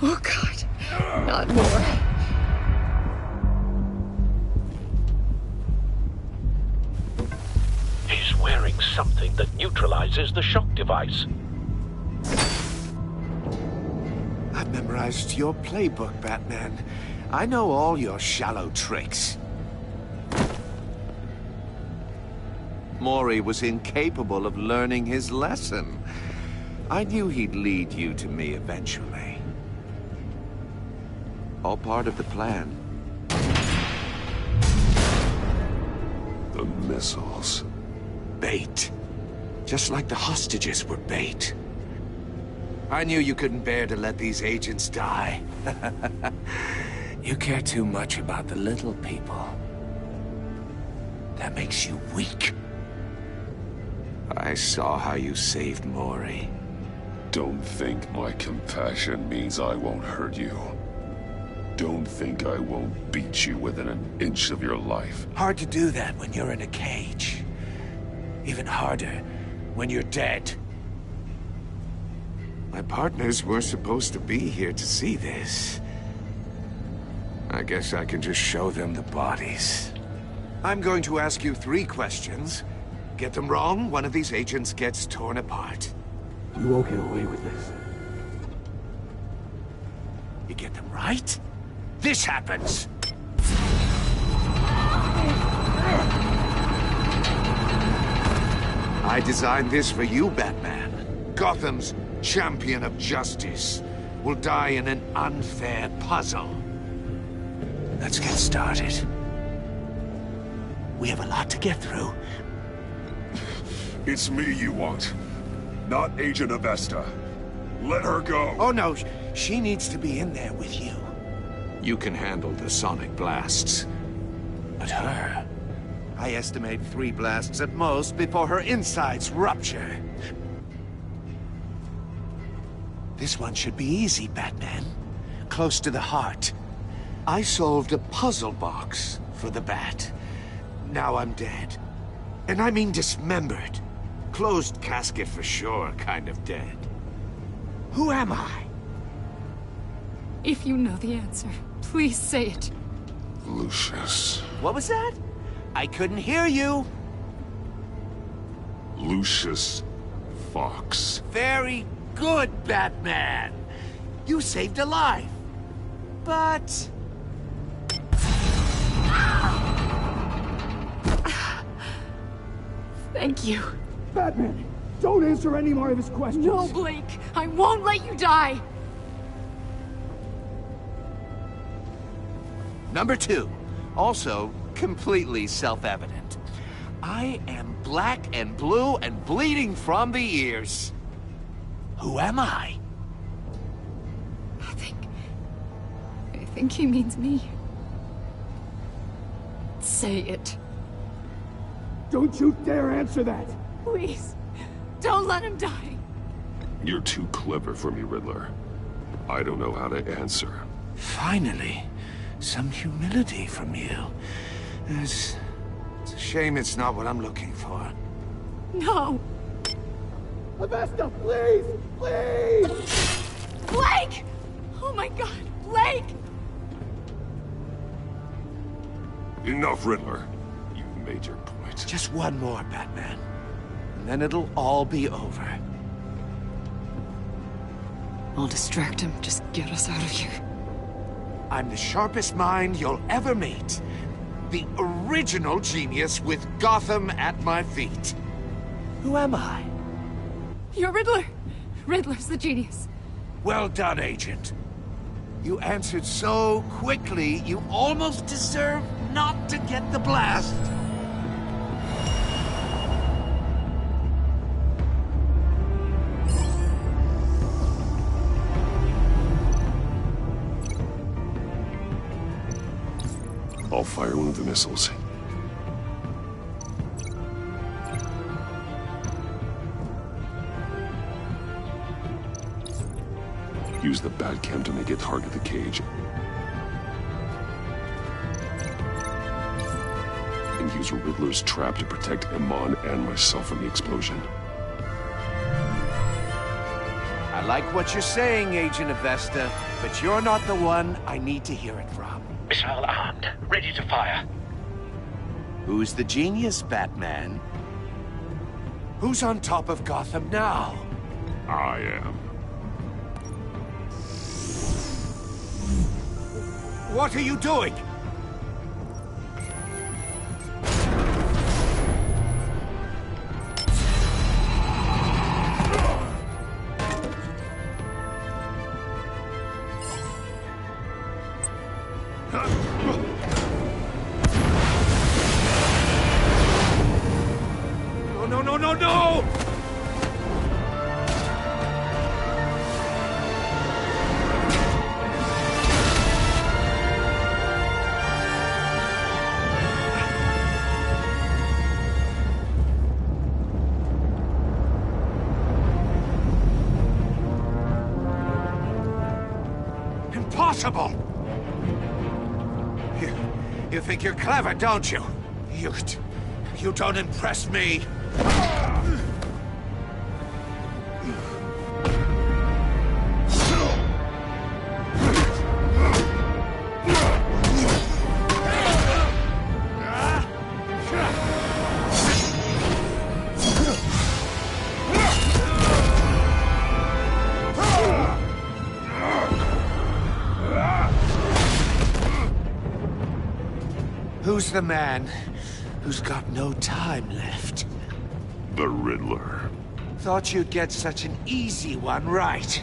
Oh, God. Not more. He's wearing something that neutralizes the shock device. I've memorized your playbook, Batman. I know all your shallow tricks. Mori was incapable of learning his lesson. I knew he'd lead you to me eventually. All part of the plan. The missiles. Bait. Just like the hostages were bait. I knew you couldn't bear to let these agents die. You care too much about the little people. That makes you weak. I saw how you saved Mori. Don't think my compassion means I won't hurt you. Don't think I won't beat you within an inch of your life. Hard to do that when you're in a cage. Even harder when you're dead. My partners were supposed to be here to see this. I guess I can just show them the bodies. I'm going to ask you 3 questions. Get them wrong, one of these agents gets torn apart. You won't get away with this. You get them right, this happens. I designed this for you, Batman. Gotham's champion of justice will die in an unfair puzzle. Let's get started. We have a lot to get through. It's me you want, not Agent Avesta. Let her go. Oh no, she needs to be in there with you. You can handle the sonic blasts. But her... I estimate 3 blasts at most before her insides rupture. This one should be easy, Batman. Close to the heart. I solved a puzzle box for the Bat. Now I'm dead. And I mean dismembered. Closed casket for sure, kind of dead. Who am I? If you know the answer, please say it. Lucius. What was that? I couldn't hear you. Lucius Fox. Very good, Batman. You saved a life. But... Thank you. Batman, don't answer any more of his questions. No, Blake. I won't let you die. Number 2. Also, completely self-evident. I am black and blue and bleeding from the ears. Who am I? I think he means me. Say it. Don't you dare answer that! Please, don't let him die. You're too clever for me, Riddler. I don't know how to answer. Finally, some humility from you. It's a shame it's not what I'm looking for. No. Avesta, please! Please! Blake! Oh my God, Blake! Enough, Riddler. You've made your point. Just one more, Batman. And then it'll all be over. I'll distract him. Just get us out of here. I'm the sharpest mind you'll ever meet. The original genius with Gotham at my feet. Who am I? You're Riddler. Riddler's the genius. Well done, Agent. You answered so quickly, you almost deserve not to get the blast. I'll fire one of the missiles. Use the Batcam to make it target the cage. And use Riddler's trap to protect Iman and myself from the explosion. I like what you're saying, Agent Avesta, but you're not the one I need to hear it from. Missile armed, ready to fire. Who's the genius, Batman? Who's on top of Gotham now? I am. What are you doing? No! Impossible! You think you're clever, don't you? You don't impress me. Who's the man who's got no time left? The Riddler. Thought you'd get such an easy one right.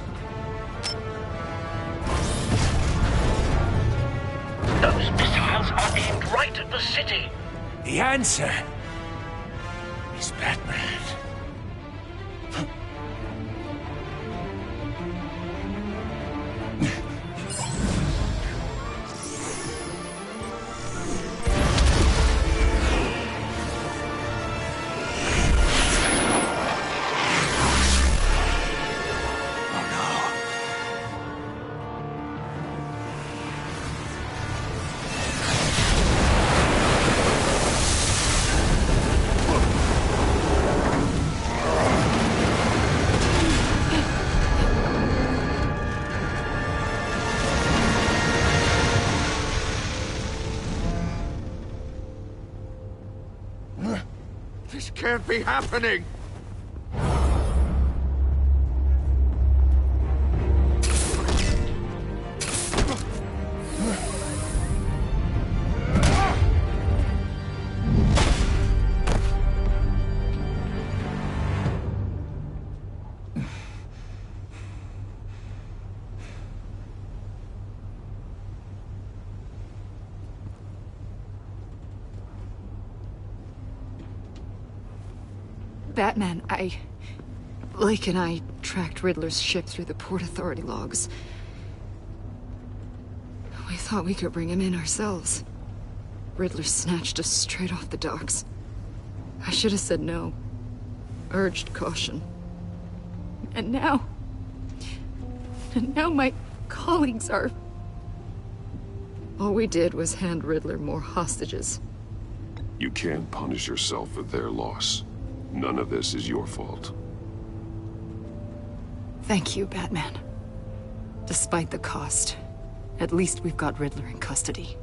Those missiles are aimed right at the city. The answer is Batman. This can't be happening! Batman, Blake and I tracked Riddler's ship through the Port Authority logs. We thought we could bring him in ourselves. Riddler snatched us straight off the docks. I should have said no. Urged caution. And now my colleagues are... All we did was hand Riddler more hostages. You can't punish yourself for their loss. None of this is your fault. Thank you, Batman. Despite the cost, at least we've got Riddler in custody.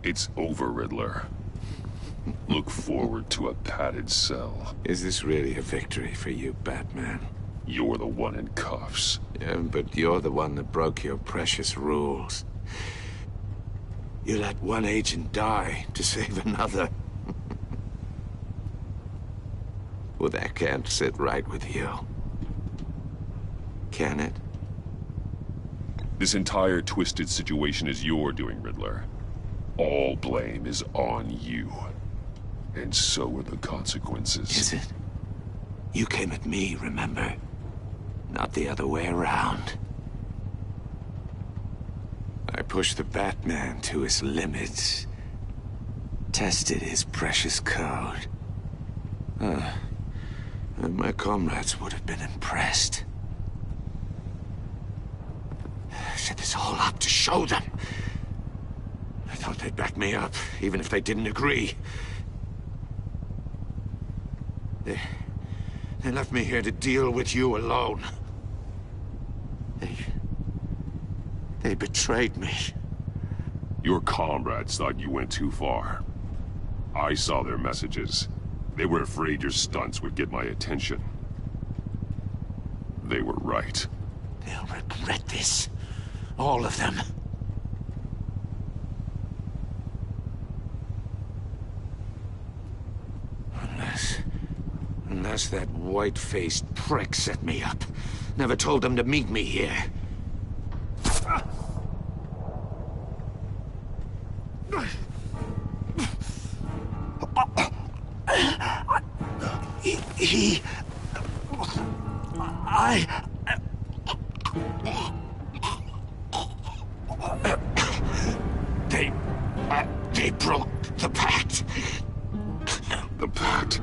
It's over, Riddler. Look forward to a padded cell. Is this really a victory for you, Batman? You're the one in cuffs. Yeah, but you're the one that broke your precious rules. You let one agent die to save another. Well, that can't sit right with you. Can it? This entire twisted situation is your doing, Riddler. All blame is on you. And so are the consequences. Is it? You came at me, remember? Not the other way around. I pushed the Batman to his limits. Tested his precious code. And my comrades would have been impressed. I set this all up to show them. I thought they'd back me up, even if they didn't agree. They left me here to deal with you alone. They betrayed me. Your comrades thought you went too far. I saw their messages. They were afraid your stunts would get my attention. They were right. They'll regret this. All of them. Unless that white-faced prick set me up. Never told them to meet me here. They broke the pact. The pact?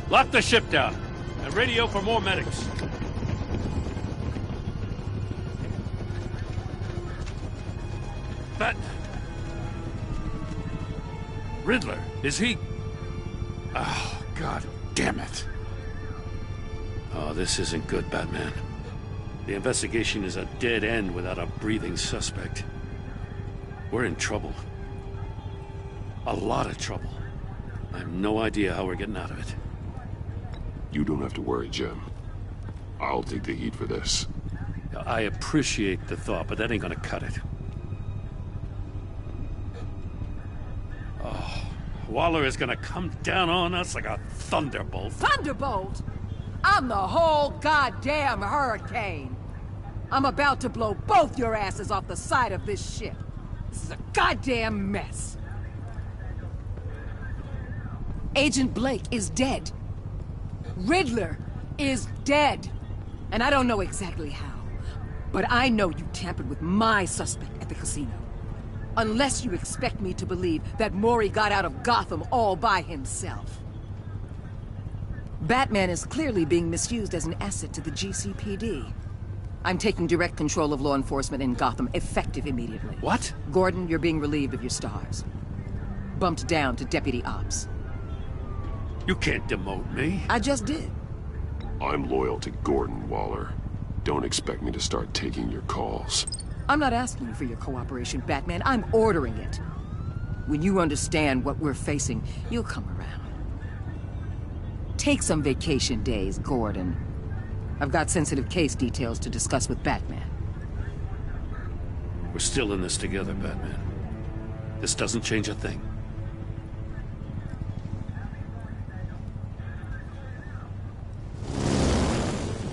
Lock the ship down, and radio for more medics. Riddler, is he... Oh, God damn it. Oh, this isn't good, Batman. The investigation is a dead end without a breathing suspect. We're in trouble. A lot of trouble. I have no idea how we're getting out of it. You don't have to worry, Jim. I'll take the heat for this. I appreciate the thought, but that ain't gonna cut it. Oh, Waller is gonna come down on us like a thunderbolt. Thunderbolt? I'm the whole goddamn hurricane. I'm about to blow both your asses off the side of this ship. This is a goddamn mess. Agent Blake is dead. Riddler is dead. And I don't know exactly how, but I know you tampered with my suspect at the casino. Unless you expect me to believe that Mori got out of Gotham all by himself. Batman is clearly being misused as an asset to the GCPD. I'm taking direct control of law enforcement in Gotham, effective immediately. What? Gordon, you're being relieved of your stars. Bumped down to Deputy Ops. You can't demote me. I just did. I'm loyal to Gordon, Waller. Don't expect me to start taking your calls. I'm not asking for your cooperation, Batman. I'm ordering it. When you understand what we're facing, you'll come around. Take some vacation days, Gordon. I've got sensitive case details to discuss with Batman. We're still in this together, Batman. This doesn't change a thing.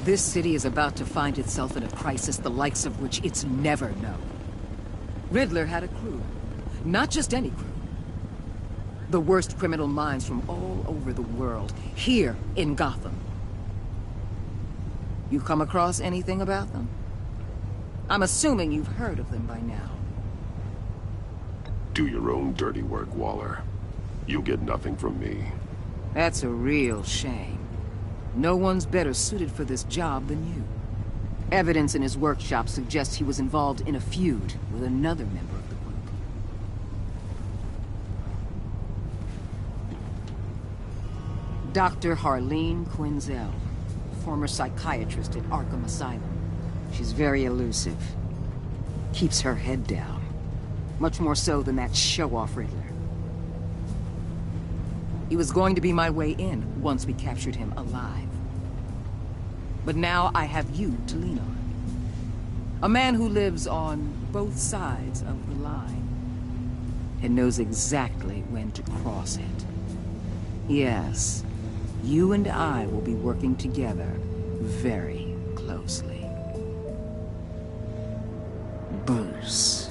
This city is about to find itself in a crisis the likes of which it's never known. Riddler had a crew. Not just any crew. The worst criminal minds from all over the world, here in Gotham. You come across anything about them? I'm assuming you've heard of them by now. Do your own dirty work, Waller. You'll get nothing from me. That's a real shame. No one's better suited for this job than you. Evidence in his workshop suggests he was involved in a feud with another member of the group. Dr. Harleen Quinzel, former psychiatrist at Arkham Asylum. She's very elusive. Keeps her head down. Much more so than that show-off Riddler. He was going to be my way in once we captured him alive. But now I have you to lean on. A man who lives on both sides of the line and knows exactly when to cross it. Yes, you and I will be working together very closely. Bruce.